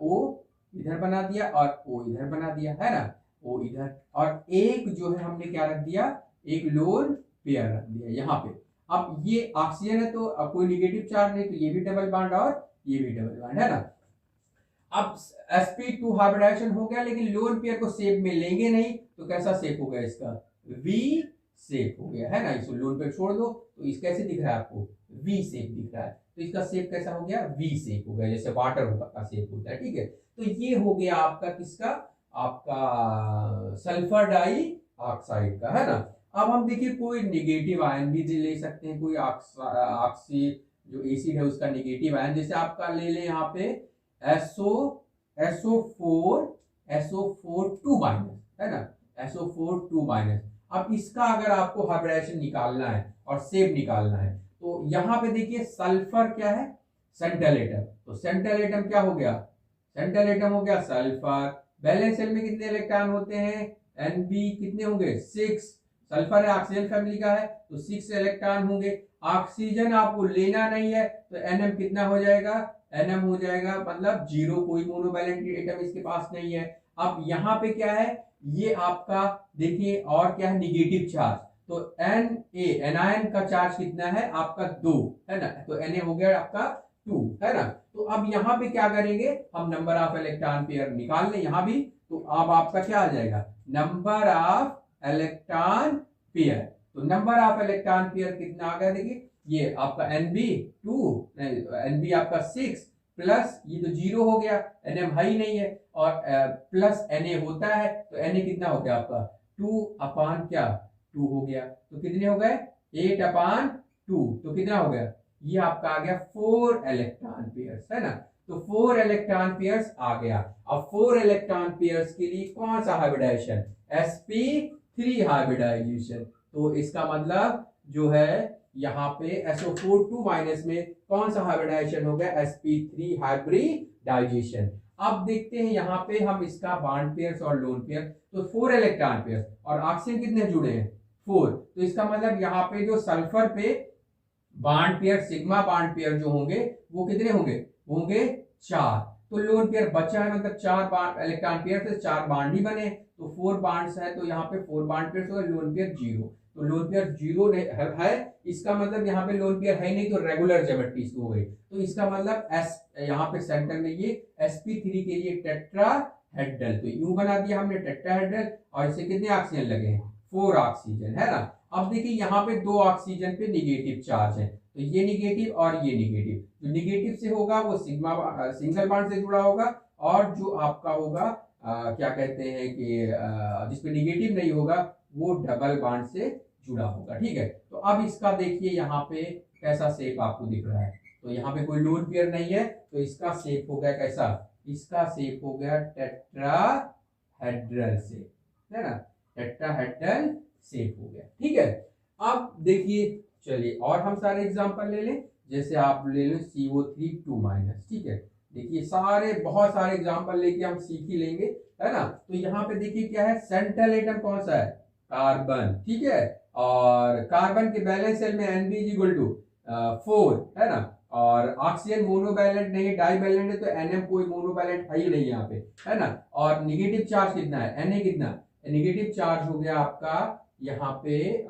O इधर बना दिया और O इधर बना दिया है ना, O इधर, और एक जो है हमने क्या रख दिया, एक लोन पेयर रख दिया यहाँ पे। अब ये ऑक्सीजन है तो अब कोई निगेटिव चार्ज नहीं, तो ये भी डबल बॉन्ड और ये भी डबल बॉन्ड है ना। अब sp2 हाइब्रिडाइजेशन हो गया, लेकिन लोन पेयर को शेप में लेंगे नहीं, तो कैसा शेप हो गया इसका, V शेप हो गया है ना, इसको लोन पेयर छोड़ दो तो इस कैसे दिख रहा है आपको, V शेप दिख रहा है, तो इसका शेप कैसा हो गया, V शेप हो गया, जैसे वाटर का शेप होता है। ठीक है, तो ये हो गया आपका किसका, आपका सल्फर डाई ऑक्साइड का है ना। अब हम देखिए कोई नेगेटिव आयन भी ले सकते हैं, कोई ऑक्सी जो एसिड है उसका नेगेटिव आयन, जैसे आपका ले लें यहाँ पे SO4 2 माइनस है ना, SO4 2 माइनस। अब इसका अगर आपको हाइब्रिडाइजेशन निकालना है और शेप निकालना है, तो यहाँ पे देखिए सल्फर क्या है, सेंट्रल एटम, तो सेंट्रल एटम क्या हो गया, सेंट्रल एटम हो गया सल्फर। बैलेंस शेल में कितने इलेक्ट्रॉन होते हैं, Nb कितने होंगे 6, सल्फर है ऑक्सीजन फैमिली का है, तो 6 इलेक्ट्रॉन होंगे। ऑक्सीजन आपको लेना नहीं है, तो Nm कितना हो जाएगा, Nm हो जाएगा मतलब 0, कोई मोनोवैलेंट एटम इसके पास नहीं है। अब यहाँ पे क्या है, ये आपका देखिए और क्या है, निगेटिव चार्ज, तो एनायन का चार्ज कितना है आपका 2 है ना, तो Na हो गया आपका 2 है ना। तो अब यहाँ पे क्या करेंगे, हम नंबर ऑफ इलेक्ट्रॉन पेयर निकाल लें यहाँ भी, तो अब आपका क्या आ जाएगा, नंबर ऑफ इलेक्ट्रॉन पेयर, तो नंबर ऑफ इलेक्ट्रॉन पेयर कितना आ गया, देखिए ये आपका Nb आपका 6 प्लस ये तो 0 हो गया, Nm हाई नहीं है, और प्लस Na होता है, तो Na कितना हो गया आपका 2 क्या 2 हो गया, तो कितने हो गए 8/2, तो कितना हो गया, ये आपका आ गया 4 इलेक्ट्रॉन पेयर्स है ना, तो 4 इलेक्ट्रॉन पेयर्स आ गया। अब 4 इलेक्ट्रॉन पेयर्स के लिए कौन सा हाइब्रिडाइजेशन, sp3 हाइब्रिडाइजेशन, तो इसका मतलब जो है यहाँ पे SO4 2 माइनस में कौन सा हाइब्रिडाइजेशन हो गया, sp3 हाइब्रिडाइजेशन। अब देखते हैं यहाँ पे हम इसका बॉन्ड पेयर्स और लोन पेयर, तो 4 इलेक्ट्रॉन पेयर्स और ऑक्सीजन कितने जुड़े हैं 4, तो इसका मतलब यहाँ पे जो सल्फर पे bond pair sigma bond pair जो होंगे वो कितने होंगे 4, तो लोन पेयर बचा है, मतलब 4 इलेक्ट्रॉन पेयर से 4 बॉन्ड ही बने, तो 4 बॉन्ड्स है, तो यहाँ पे 4 बॉन्ड पेयर हो गए, लोन पेयर 0, तो लोन पेयर 0 है, इसका मतलब यहाँ पे लोन पेयर है नहीं, तो रेगुलर ज्योमेट्री इसको हो गई, तो इसका मतलब एस यहाँ पे सेंटर में ये sp3 के लिए टेट्राहेड्रल, तो यूं बना दिया हमने टेट्राहेड्रल, और इससे कितने ऑक्सीजन लगे हैं 4 ऑक्सीजन है ना। अब देखिए यहाँ पे 2 ऑक्सीजन पे निगेटिव चार्ज है, तो ये निगेटिव और ये निगेटिव, जो निगेटिव से होगा वो सिग्मा सिंगल बॉन्ड से जुड़ा होगा, और जो आपका होगा क्या कहते हैं कि जिसपे निगेटिव नहीं होगा वो डबल बॉन्ड से जुड़ा होगा। ठीक है, तो अब इसका देखिए यहाँ पे कैसा शेप आपको दिख रहा है, तो यहाँ पे कोई लोन पेयर नहीं है, तो इसका शेप हो गया कैसा, इसका शेप हो गया टेट्राहेड्रल टेट्राहेड्रल शेप, है ना, टेट्राहेड्रल शेप हो गया। ठीक है, अब देखिए, चलिए और हम सारे एग्जांपल ले लें। जैसे आप ले लो CO3 2-। ठीक है, देखिए सारे बहुत सारे एग्जांपल लेके हम सीख ही लेंगे, है ना। तो यहाँ पे देखिए क्या है, सेंट्रल एटम कौन सा है, कार्बन। ठीक है, और कार्बन के बैलेंस सेल में Nb इक्वल टू 4, है ना। और ऑक्सीजन मोनोवैलेंट नहीं है, डाइवैलेंट है, तो Nm कोई मोनोवैलेंट है ही नहीं यहाँ पे, है ना। और निगेटिव चार्ज कितना है, Na कितना, निगेटिव चार्ज हो गया आपका यहाँ पे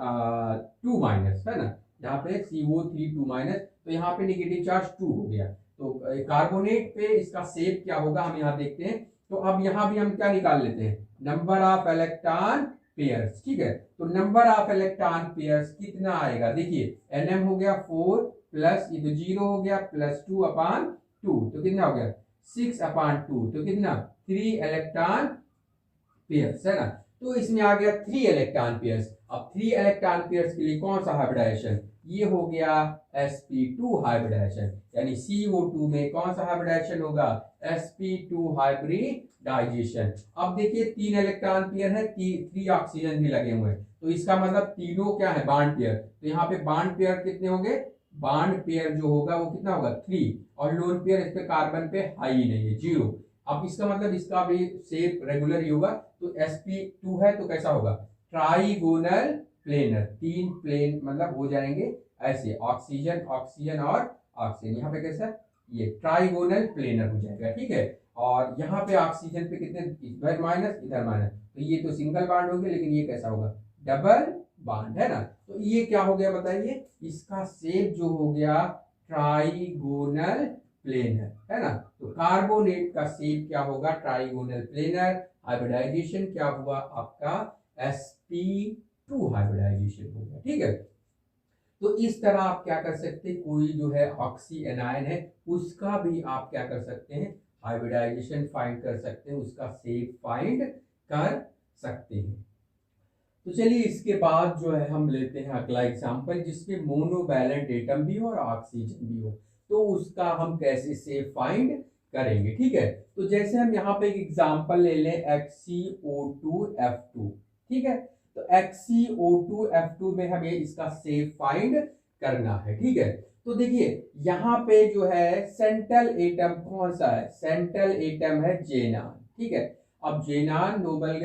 2-, है ना। यहाँ पे CO3 2-, तो यहाँ पे निगेटिव चार्ज 2 हो गया। तो कार्बोनेट पे इसका शेप क्या होगा हम यहाँ देखते हैं। तो अब यहाँ भी हम क्या निकाल लेते हैं, नंबर ऑफ इलेक्ट्रॉन पेयर्स। ठीक है, तो नंबर ऑफ इलेक्ट्रॉन पेयर्स कितना आएगा, देखिए Nm हो गया 4 प्लस ये तो 0 हो गया प्लस 2/2, तो कितना हो गया 6/2, तो कितना 3 इलेक्ट्रॉन पेयर्स, है ना। तो इसमें आ गया 3 इलेक्ट्रॉन पेयर्स। अब 3 इलेक्ट्रॉन पेयर्स के लिए कौन सा हाइब्रिडाइजेशन, ये हो गया sp2 हाइब्रिडाइजेशन, यानी CO2 में कौन सा हाइब्रिडाइजेशन होगा, sp2 हाइब्रिडाइजेशन। अब देखिए 3 इलेक्ट्रॉन पेयर है, 3 ऑक्सीजन भी लगे हुए हैं, तो इसका मतलब तीनों क्या है, बॉन्ड पेयर। तो यहाँ पे बॉन्ड पेयर कितने होंगे, बॉन्ड पेयर जो होगा वो कितना होगा 3, और लोन पेयर इस पे कार्बन पे है ही नहीं है, 0। अब इसका मतलब इसका भी शेप रेगुलर ही होगा। तो sp2 है तो कैसा होगा, ट्राइगोनल प्लेनर, 3 प्लेन मतलब हो जाएंगे ऐसे, ऑक्सीजन ऑक्सीजन और ऑक्सीजन, यहाँ पे कैसा, ये ट्राइगोनल प्लेनर हो जाएगा। ठीक है, और यहाँ पे ऑक्सीजन पे कितने, इधर माइनस इधर माइनस, तो ये तो सिंगल बॉन्ड हो गया, लेकिन ये कैसा होगा, डबल बॉन्ड, है ना। तो ये क्या हो गया बताइए, इसका शेप जो हो गया ट्राइगोनल प्लेनर, है ना। तो कार्बोनेट का शेप क्या होगा, ट्राइगोनल प्लेनर। हाइब्रिडाइजेशन क्या हुआ आपका, sp2 हाइब्रिडाइजेशन होगा। ठीक है, तो इस तरह आप क्या कर सकते हैं, कोई जो है ऑक्सी एनायन है उसका भी आप क्या कर सकते हैं, हाइब्रिडाइजेशन फाइंड कर सकते हैं, उसका शेप फाइंड कर सकते हैं। तो चलिए इसके बाद जो है हम लेते हैं अगला एग्जांपल, जिसमें मोनोवैलेंट एटम भी हो और ऑक्सीजन भी हो, तो उसका हम कैसे शेप फाइंड करेंगे। ठीक है, तो जैसे हम यहाँ पे एक एग्जांपल ले लें HCO2F2। ठीक है, तो HCO2F2 में हमें इसका शेप फाइंड करना है। ठीक है, तो देखिए यहाँ पे जो है सेंट्रल एटम कौन सा है, सेंट्रल एटम है जेनान। ठीक है, अब जेनान नोबल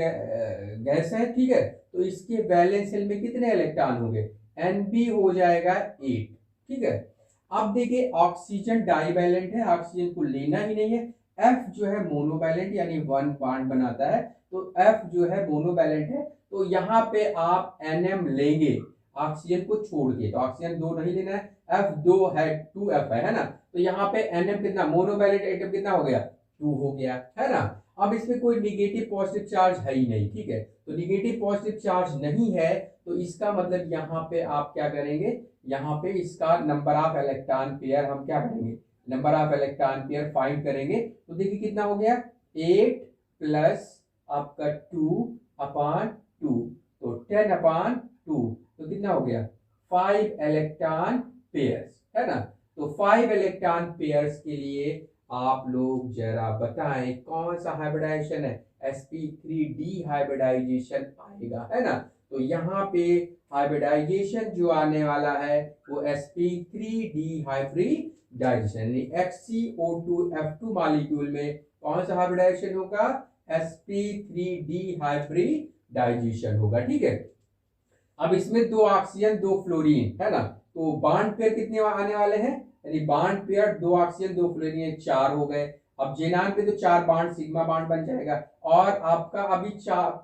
गैस है। ठीक है, तो इसके वैलेंस शेल में कितने इलेक्ट्रॉन होंगे, Nb हो जाएगा 8। ठीक है, अब देखिए ऑक्सीजन डाइवैलेंट है, ऑक्सीजन को लेना ही नहीं है। F जो है मोनोवैलेंट यानी 1 बॉन्ड बनाता है, तो F जो है मोनोवैलेंट है, तो यहाँ पे आप Nm लेंगे ऑक्सीजन को छोड़ के, तो ऑक्सीजन 2 नहीं लेना है, F 2 है, 2F है ना। तो यहाँ पे Nm कितना, मोनोवैलेंट एटम कितना हो गया, 2 हो गया, है ना। अब इसमें कोई निगेटिव पॉजिटिव चार्ज है ही नहीं। ठीक है, तो निगेटिव पॉजिटिव चार्ज नहीं है, तो इसका मतलब यहाँ पे आप क्या करेंगे, यहाँ पे इसका नंबर ऑफ इलेक्ट्रॉन पेयर हम क्या करेंगे, number of electron pair find करेंगे। तो देखिए कितना हो गया, 8 प्लस आपका 2/2, तो 10/2, तो कितना हो गया 5 इलेक्ट्रॉन पेयर्स, है ना। तो 5 इलेक्ट्रॉन पेयर्स के लिए आप लोग जरा बताएं कौन सा हाइब्रिडाइजेशन है, sp3d हाइब्रिडाइजेशन आएगा, है ना। तो यहाँ पे हाइब्रिडाइजेशन जो आने वाला है वो sp3d हाइब्रिडाइजेशन, यानी HCO2F2 मॉलिक्यूल में कौन सा हाइब्रिडाइजेशन होगा, sp3d हाइब्रिडाइजेशन होगा। ठीक है, अब इसमें 2 ऑक्सीजन 2 फ्लोरीन, है ना। तो बॉन्ड पेयर कितने आने वाले हैं, यानी बॉन्ड पेयर 2 ऑक्सीजन 2 फ्लोरीन 4 हो गए। अब जेनान पे तो 4 बॉन्ड सिग्मा बॉन्ड बन जाएगा, और आपका अभी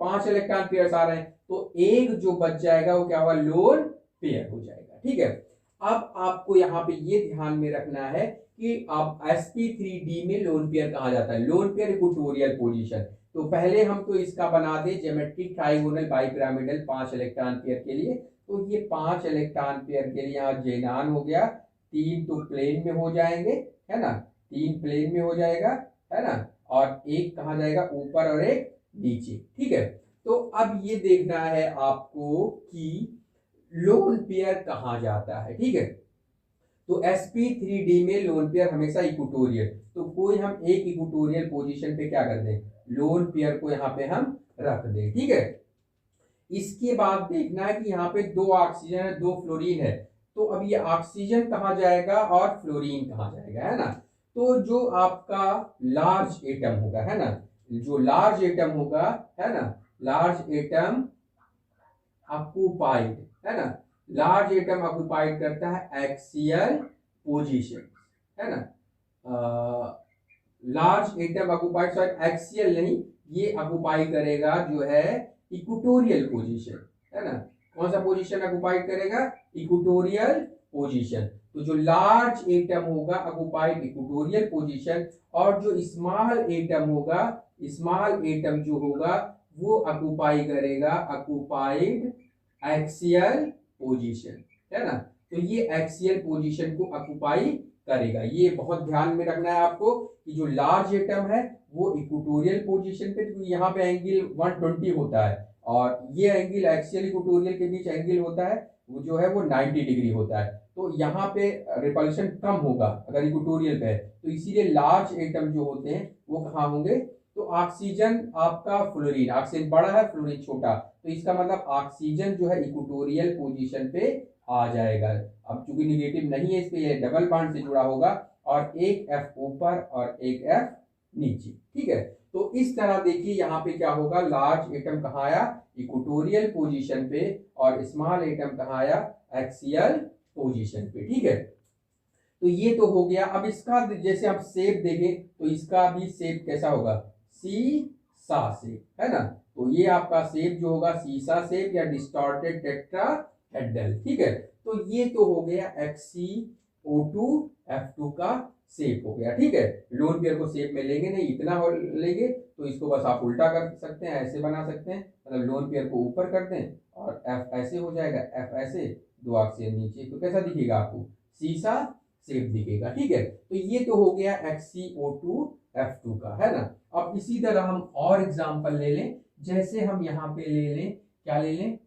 5 इलेक्ट्रॉन पेयर्स आ रहे हैं, तो एक जो बच जाएगा वो क्या होगा, लोन पेयर हो जाएगा। ठीक है, अब आपको यहाँ पे ये ध्यान में रखना है कि अब sp3d में लोन पेयर कहा जाता है, लोन पेयर इक्वेटोरियल पोजीशन। तो पहले हम तो इसका बना दे geometric trigonal bipyramidal 5 electron pair के लिए। तो ये 5 इलेक्ट्रॉन पेयर के लिए यहाँ जेनान हो गया, 3 तो प्लेन में हो जाएंगे, है ना, 3 प्लेन में हो जाएगा, है ना, और एक कहाँ जाएगा, ऊपर और एक नीचे। ठीक है, तो अब ये देखना है आपको कि लोन पेयर कहाँ जाता है। ठीक है, तो sp3d में लोन पेयर हमेशा इक्वेटोरियल, तो कोई हम एक इक्वेटोरियल पोजीशन पे क्या कर दें, लोन पेयर को यहाँ पे हम रख दें, ठीक है। इसके बाद देखना है कि यहाँ पे दो ऑक्सीजन है, दो फ्लोरीन है, तो अब ये ऑक्सीजन कहाँ जाएगा और फ्लोरीन कहाँ जाएगा, है ना। तो जो आपका लार्ज एटम होगा, है ना, जो लार्ज एटम होगा, है ना, लार्ज एटम ऑक्युपाइड, है ना, लार्ज एटम ऑक्युपाइड करता है एक्सियल पोजीशन, है ना, large atom occupied, sorry axial नहीं, ये ऑक्युपाई करेगा जो है इक्वेटोरियल पोजीशन, है ना। कौन सा पोजीशन ऑक्युपाइड करेगा, इक्वेटोरियल पोजीशन। तो जो लार्ज एटम होगा ऑक्युपाइड इक्वेटोरियल पोजीशन, और जो स्मॉल एटम होगा, स्मॉल एटम जो होगा वो ऑक्युपाई करेगा ऑक्युपाइड एक्सियल पोजीशन, है ना। तो ये एक्सियल पोजीशन को ऑक्युपाई करेगा। ये बहुत ध्यान में रखना है आपको कि जो लार्ज एटम है वो इक्वेटोरियल पोजीशन पे, तो यहाँ पे एंगल 120 होता है, और ये एंगल एक्सियल इक्वेटोरियल के बीच एंगल होता है वो जो है वो 90 डिग्री होता है। तो यहाँ पे रिपल्शन कम होगा अगर इक्वेटोरियल पे है, तो इसीलिए लार्ज एटम जो होते हैं वो कहाँ होंगे, तो ऑक्सीजन आपका फ्लोरीन, ऑक्सीजन बड़ा है फ्लोरीन छोटा, तो इसका मतलब ऑक्सीजन जो है इक्वेटोरियल पोजीशन पे आ जाएगा। अब चूंकि निगेटिव नहीं है इस पे, ये डबल बॉन्ड से जुड़ा होगा, और एक F ऊपर और एक F नीचे, ठीक है। तो इस तरह देखिए यहाँ पे क्या होगा, लार्ज एटम कहाँ आया, इक्वेटोरियल पोजीशन पे, और स्मॉल एटम कहाँ आया, एक्सियल पोजीशन पे, ठीक है। तो ये तो हो गया। अब इसका जैसे आप शेप देखें तो इसका भी शेप कैसा होगा, सीसा शेप, है ना। तो ये आपका शेप जो होगा सीसा शेप या डिस्टॉर्टेड टेट्राहेड्रल, ठीक है। तो ये तो हो गया HCO2F2 का शेप हो गया, ठीक है। लोन पेयर को शेप में लेंगे नहीं, इतना लेंगे तो इसको बस आप उल्टा कर सकते हैं, ऐसे बना सकते हैं, मतलब लोन पेयर को ऊपर कर दें और F ऐसे हो जाएगा, F ऐसे, दो ऑक्सीजन नीचे, तो कैसा दिखेगा आपको, सीसा शेप दिखेगा, ठीक है। तो ये तो हो गया HCO2F2 का, है ना। अब इसी तरह हम और एग्जांपल ले लें, जैसे हम यहाँ पे ले लें, क्या ले लें,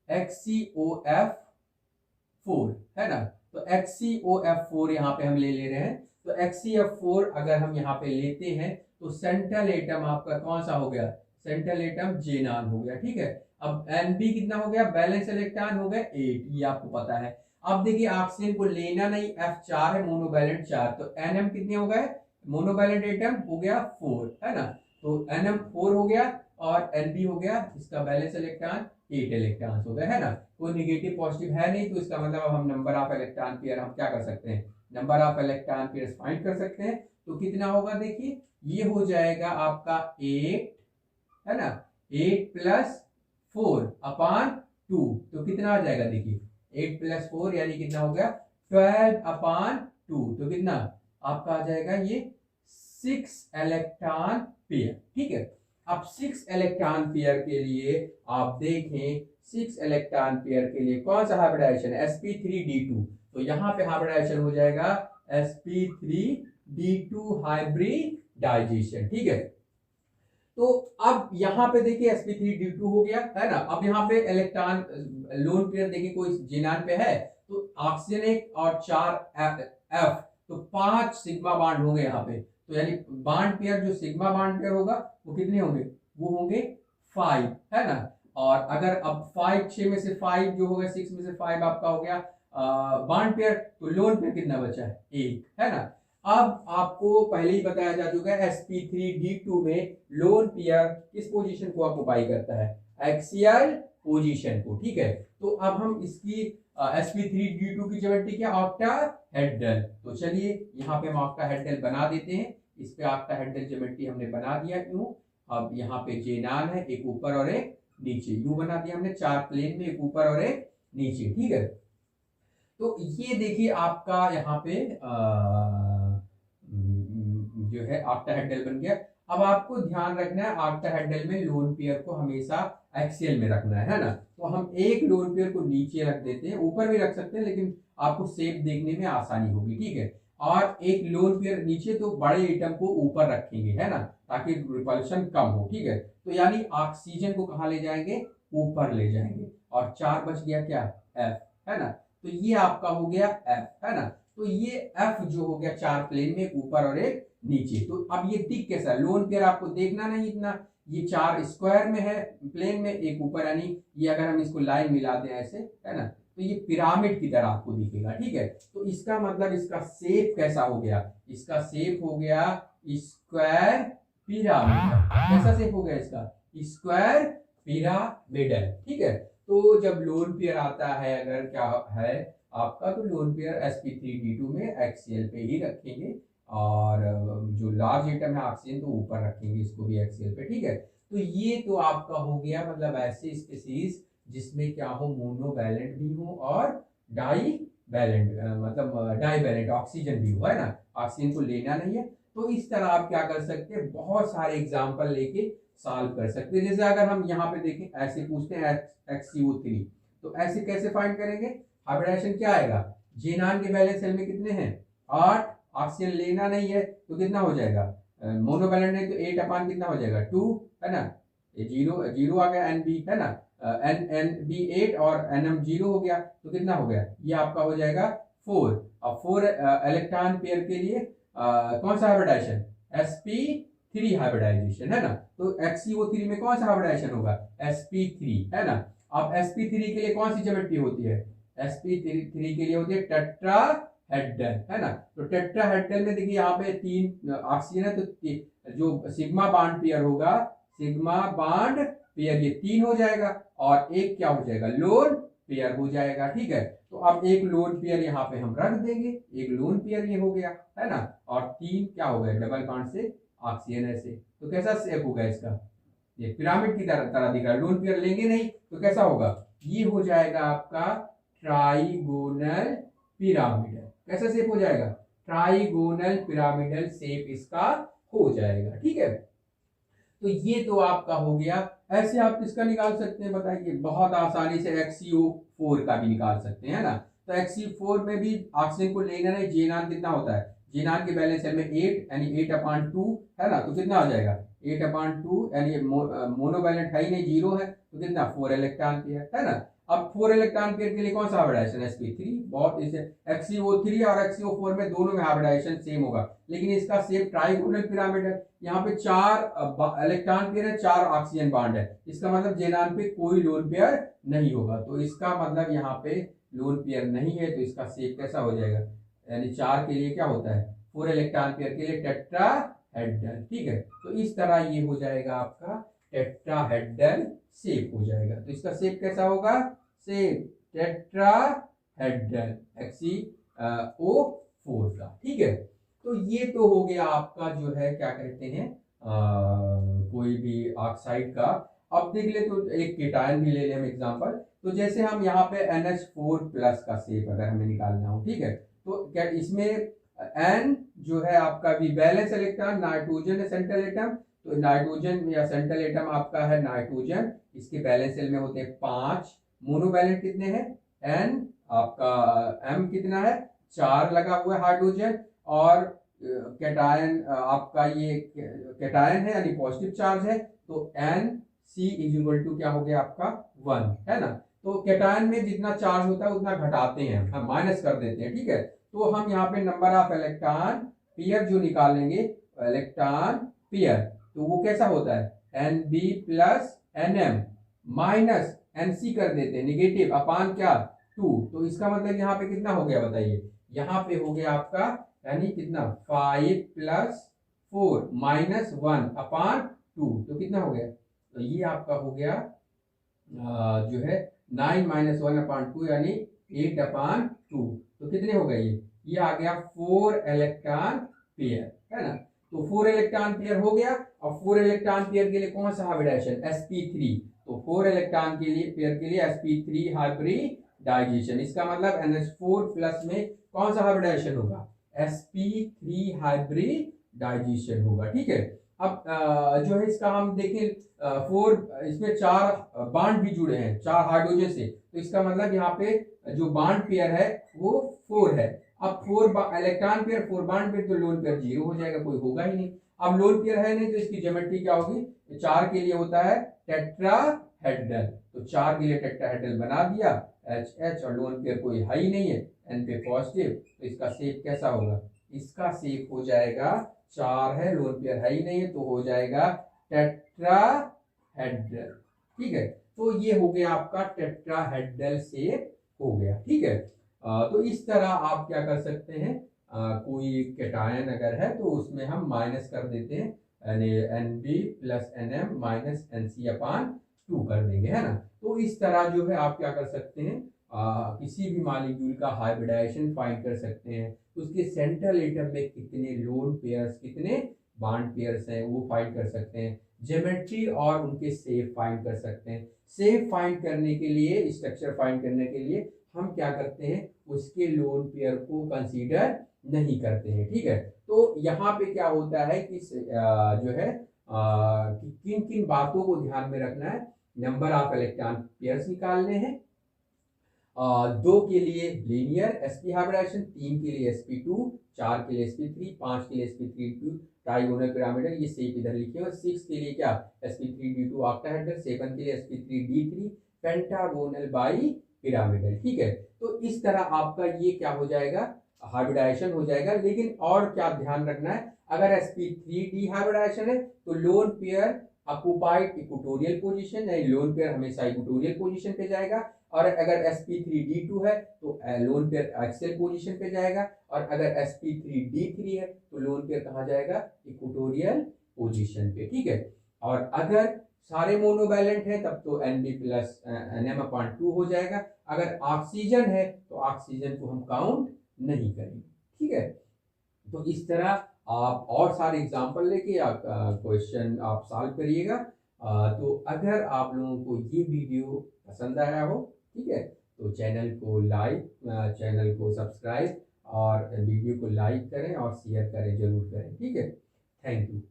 HCOF4, है ना। तो HCOF4 यहाँ पे हम ले रहे हैं। तो HCF4 अगर हम यहाँ पे लेते हैं तो सेंट्रल एटम आपका कौन सा हो गया, सेंट्रल एटम जेनान हो गया, ठीक है। अब Nb कितना हो गया, बैलेंस इलेक्ट्रॉन हो गए 8, ये आपको पता है। अब देखिए ऑक्सीजन को लेना नहीं, F4 है, मोनोवैलेंट 4, तो Nm कितने हो गए, मोनोवैलेंट एटम हो गया 4, है ना। तो Nm 4 हो गया और Nb हो गया, इसका बैलेंस इलेक्ट्रॉन 8 इलेक्ट्रॉन हो गए, है ना। कोई नेगेटिव पॉजिटिव है नहीं, तो इसका मतलब अब हम नंबर ऑफ इलेक्ट्रॉन पेयर हम क्या कर सकते हैं, number of electron pair find कर सकते हैं। तो कितना होगा देखिए, ये हो जाएगा आपका 8, है ना, 8 + 4/2, तो कितना आ जाएगा देखिए, 8 + 4 यानी कितना हो गया 12/2, तो कितना आपका आ जाएगा ये 6 इलेक्ट्रॉन पेयर, ठीक है। अब 6 इलेक्ट्रॉन पेयर के लिए आप देखें, 6 इलेक्ट्रॉन पेयर के लिए कौन सा हाइब्रिडाइजेशन है, sp3d2, तो यहाँ पे हाइब्रिडाइजेशन हो जाएगा sp3d2 हाइब्रिडाइजेशन, ठीक है। तो अब यहाँ पे देखिए sp3d2 हो गया, है ना। अब यहाँ पे इलेक्ट्रॉन लोन पेयर देखिए कोई जेनान पे है, तो ऑक्सीजन 1 और 4 F, तो 5 सिग्मा बॉन्ड होंगे यहाँ पे, तो यानी बॉन्ड पेयर जो सिग्मा बॉन्ड पेयर होगा वो कितने होंगे, वो होंगे 5, है ना। और अगर अब 5, 6 में से 5 जो होगा, 6 में से 5 आपका हो गया बॉन्ड पेयर, तो लोन पेयर कितना बचा है, 1, है ना। अब आपको पहले ही बताया जा चुका है sp3d2 में लोन पेयर किस पोजीशन को ऑक्युपाई करता है, एक्सियल पोजीशन को, ठीक है। तो अब हम इसकी sp3d2 की ज्योमेट्री क्या, ऑक्टाहेड्रल, तो चलिए यहाँ पे हम ऑक्टाहेड्रल बना देते हैं। इस पे ऑक्टाहेड्रल ज्योमेट्री हमने बना दिया, यूं। अब यहाँ पे जेनान है, एक ऊपर और एक नीचे, यूं बना दिया हमने, 4 प्लेन में, एक ऊपर और एक नीचे, ठीक है। तो ये देखिए आपका यहाँ पे जो है ऑक्टाहेड्रल बन गया। अब आपको ध्यान रखना है ऑक्टाहेड्रल में लोन पेयर को हमेशा एक्सियल में रखना है ना। तो हम एक लोन पेयर को नीचे रख देते हैं, ऊपर भी रख सकते हैं लेकिन आपको शेप देखने में आसानी होगी, ठीक है। और एक लोन पेयर नीचे, तो बड़े एटम को ऊपर रखेंगे, है ना, ताकि रिपल्शन कम हो, ठीक है। तो यानी ऑक्सीजन को कहाँ ले जाएंगे, ऊपर ले जाएंगे, और 4 बच गया क्या, एफ, है ना। तो ये आपका हो गया एफ, है ना। तो ये एफ जो हो गया 4 प्लेन में, एक ऊपर और एक नीचे। तो अब ये दिख कैसा है, लोन पेयर आपको देखना नहीं इतना, ये 4 स्क्वायर में है प्लेन में, एक ऊपर, यानी ये अगर हम इसको लाइन मिला दें ऐसे, है ना, तो ये पिरामिड की तरह आपको दिखेगा, ठीक है। तो इसका मतलब इसका शेप कैसा हो गया, इसका शेप हो गया स्क्वायर पिरामिड। कैसा शेप हो गया इसका, स्क्वायर पिरामिडल, ठीक है। तो जब लोन पेयर आता है अगर क्या है आपका, तो लोन पेयर sp3d2 में एक्सियल पे ही रखेंगे, और जो लार्ज एटम है ऑक्सीजन तो ऊपर रखेंगे, इसको भी एक्सियल पे, ठीक है। तो ये तो आपका हो गया मतलब ऐसे स्पीसीज जिसमें क्या हो, मोनोवैलेंट भी हो और डाई वैलेंट, मतलब डाई वैलेंट ऑक्सीजन भी हो, है ना, ऑक्सीजन को लेना नहीं है। तो इस तरह आप क्या कर सकते हैं, बहुत सारे एग्जाम्पल लेके सॉल्व कर सकते हैं। जैसे अगर हम यहाँ पे देखें, ऐसे पूछते हैं HCO3, तो ऐसे कैसे फाइंड करेंगे, हाइब्रिडाइजेशन क्या आएगा, जेनान के वैलेंस शेल में कितने हैं, 8, ऑक्सीजन लेना नहीं है तो कितना हो जाएगा, मोनोवैलेंट नहीं तो 8 अपान कितना हो जाएगा 2, है ना, ये 0 आ गया, NB, है ना, NB 8 और NM 0 हो गया, तो कितना हो गया, ये आपका हो जाएगा 4। अब 4 इलेक्ट्रॉन पेयर के लिए कौन सा हाइब्रिडाइजेशन, sp3 हाइब्रिडाइजेशन, है ना। तो HCO3 में कौन सा हाइब्रिडाइजेशन होगा, sp3, है ना। अब sp3 के लिए कौन सी ज्योमेट्री होती है, sp3 के लिए होती है टेट्राहेड्रल, है ना। तो टेट्राहेड्रल में देखिए यहाँ पे 3 ऑक्सीजन है, तो जो सिग्मा बॉन्ड पेयर होगा, सिग्मा बॉन्ड पेयर ये 3 हो जाएगा, और एक क्या हो जाएगा, लोन पेयर हो जाएगा, ठीक है। तो अब एक लोन पेयर यहाँ पे हम रख देंगे, एक लोन पेयर ये हो गया, है ना, और 3 क्या हो गए, डबल बॉन्ड से ऑक्सीजन ऐसे। तो कैसा शेप होगा इसका, ये पिरामिड की तरह दिख रहा है, लोन पेयर लेंगे नहीं तो कैसा होगा, ये हो जाएगा आपका ट्राइगोनल पिरामिडल। कैसा शेप हो जाएगा, ट्राइगोनल पिरामिडल शेप इसका हो जाएगा, ठीक है। तो ये तो आपका हो गया। ऐसे आप किसका निकाल सकते हैं बताइए, बहुत आसानी से HCO4 का भी निकाल सकते हैं, ना। तो HCO4 में भी ऑक्सीजन को लेना नहीं, जेनान कितना होता है, जेनान के बैलेंस शेल में 8, यानी 8/2, है ना, तो कितना आ जाएगा 8/2, यानी मोनोवैलेंट है ही नहीं, 0 है, तो कितना 4 इलेक्ट्रॉन पेयर, है ना। अब 4 इलेक्ट्रॉन पेयर के लिए कौन सा हाइब्रिडाइजेशन, sp3, बहुत इसे HCO3 और HCO4 में दोनों में हाइब्रिडाइजेशन सेम होगा, लेकिन इसका शेप ट्राइगोनल पिरामिड है। यहाँ पे 4 इलेक्ट्रॉन पेयर है, 4 ऑक्सीजन बॉन्ड है, इसका मतलब जेनान पे कोई लोन पेयर नहीं होगा, तो इसका मतलब यहाँ पे लोन पेयर नहीं है, तो इसका शेप कैसा हो जाएगा, यानी 4 के लिए क्या होता है, 4 इलेक्ट्रॉन पेयर के लिए टेट्राहेड्रल, ठीक है। तो इस तरह ये हो जाएगा आपका टेट्राहेड्रल शेप हो जाएगा। तो इसका शेप कैसा होगा, शेप टेट्राहेड्रल HCO4 का, ठीक है। तो ये तो हो गया आपका जो है क्या कहते हैं कोई भी ऑक्साइड का। अब देख ले तो एक केटायन भी ले ले हम एग्जांपल। तो जैसे हम यहाँ पे NH4+ का शेप अगर हमें निकालना हो, ठीक है, तो क्या इसमें N जो है आपका भी बैलेंस इलेक्ट्रॉन, नाइट्रोजन है सेंट्रल एटम, तो नाइट्रोजन या सेंट्रल एटम आपका है नाइट्रोजन, इसके बैलेंस सेल में होते हैं 5, मोनोवैलेंट कितने हैं, N आपका M कितना है 4 लगा हुआ है हाइड्रोजन, और कैटायन आपका ये कैटायन है यानी पॉजिटिव चार्ज है, तो NC = क्या हो गया आपका 1, है ना। तो कैटायन में जितना चार्ज होता है उतना घटाते हैं, हम माइनस कर देते हैं, ठीक है। तो हम यहाँ पे नंबर ऑफ इलेक्ट्रॉन पेयर जो निकालेंगे, इलेक्ट्रॉन पेयर, तो वो कैसा होता है NB + NM माइनस NC कर देते हैं निगेटिव अपान क्या 2, तो इसका मतलब यहाँ पे कितना हो गया बताइए, यहाँ पे हो गया आपका यानी कितना 5 + 4 - 1/2, तो कितना हो गया, तो ये आपका हो गया जो है 9 - 1/2 यानी 8/2, तो कितने हो गए ये आ गया 4 इलेक्ट्रॉन पेयर, है ना। तो 4 इलेक्ट्रॉन पेयर हो गया। और 4 इलेक्ट्रॉन पेयर के लिए कौन सा हाइब्रिडाइजेशन, sp3, तो 4 इलेक्ट्रॉन के लिए पेयर के लिए sp3 हाइब्रिडाइजेशन, इसका मतलब NH4+ में कौन सा हाइब्रिडाइजेशन होगा, sp3 हाइब्रिडाइजेशन होगा, ठीक है। अब जो है इसका हम देखें 4, इसमें 4 बॉन्ड भी जुड़े हैं 4 हाइड्रोजन से, तो इसका मतलब यहाँ पे जो बॉन्ड पेयर है वो 4 है। अब 4 इलेक्ट्रॉन पेयर 4 बॉन्ड पेयर, तो लोन पेयर 0 हो जाएगा, कोई होगा ही नहीं। अब लोन पेयर है नहीं तो इसकी ज्योमेट्री क्या होगी, 4 के लिए होता है टेट्राहेड्रल, तो 4 के लिए टेट्राहेड्रल बना दिया एच एच, और लोन पेयर कोई है ही नहीं है, एन पे पॉजिटिव, तो इसका शेप कैसा होगा, इसका शेप हो जाएगा 4 है, लोन पेयर है ही नहीं है, तो हो जाएगा टेट्राहेड्रल। ठीक है, तो ये हो गया आपका टेट्राहेड्रल शेप हो गया। ठीक है, तो इस तरह आप क्या कर सकते हैं, कोई कैटायन अगर है तो उसमें हम माइनस कर देते हैं, यानी N B plus N M minus N C upon 2 कर देंगे, है ना। तो इस तरह जो है आप क्या कर सकते हैं, किसी भी मॉलिक्यूल का हाइब्रिडाइजेशन फाइंड कर सकते हैं, उसके सेंट्रल एटम में कितने लोन पेयर्स कितने बॉन्ड पेयर्स हैं वो फाइंड कर सकते हैं, ज्योमेट्री और उनके शेप फाइंड कर सकते हैं। शेप फाइंड करने के लिए, स्ट्रक्चर फाइंड करने के लिए हम क्या करते हैं, उसके लोन पेयर को कंसीडर नहीं करते हैं। ठीक है, तो यहाँ पे क्या होता है कि जो है कि किन किन बातों को ध्यान में रखना है, नंबर ऑफ इलेक्ट्रॉन पेयर्स निकालने हैं, 2 के लिए लीनियर sp हाइब्रिडाइजेशन, 3 के लिए sp2, 4 के लिए sp3, 5 के लिए sp3d2 ट्राइगोनल पिरामिडल, ये शेप इधर लिखे हुए, 6 के लिए क्या sp3d2 ऑक्टाहेड्रल, 7 के लिए sp3d3 पेंटागोनल बाई पिरामिडल। ठीक है, तो इस तरह आपका ये क्या हो जाएगा, हाइब्रिडाइजेशन हो जाएगा। लेकिन और क्या ध्यान रखना है, अगर sp3d हाइब्रिडाइजेशन है तो lone pair occupied equatorial position, यानी लोन पेयर हमेशा इक्वेटोरियल पोजीशन पे जाएगा, और अगर sp3d2 है तो लोन पेयर एक्सियल पोजीशन पे जाएगा, और अगर sp3d3 है तो लोन पेयर कहाँ जाएगा, इक्वेटोरियल पोजीशन पे। ठीक है, और अगर सारे मोनोवैलेंट है तब तो Nb प्लस Nm/2 हो जाएगा, अगर ऑक्सीजन है तो ऑक्सीजन को हम काउंट नहीं करेंगे। ठीक है, तो इस तरह आप और सारे एग्जाम्पल लेके आप क्वेश्चन आप सॉल्व करिएगा। तो अगर आप लोगों को ये वीडियो पसंद आया हो, ठीक है, तो चैनल को सब्सक्राइब और वीडियो को लाइक करें और शेयर करें, जरूर करें। ठीक है, थैंक यू।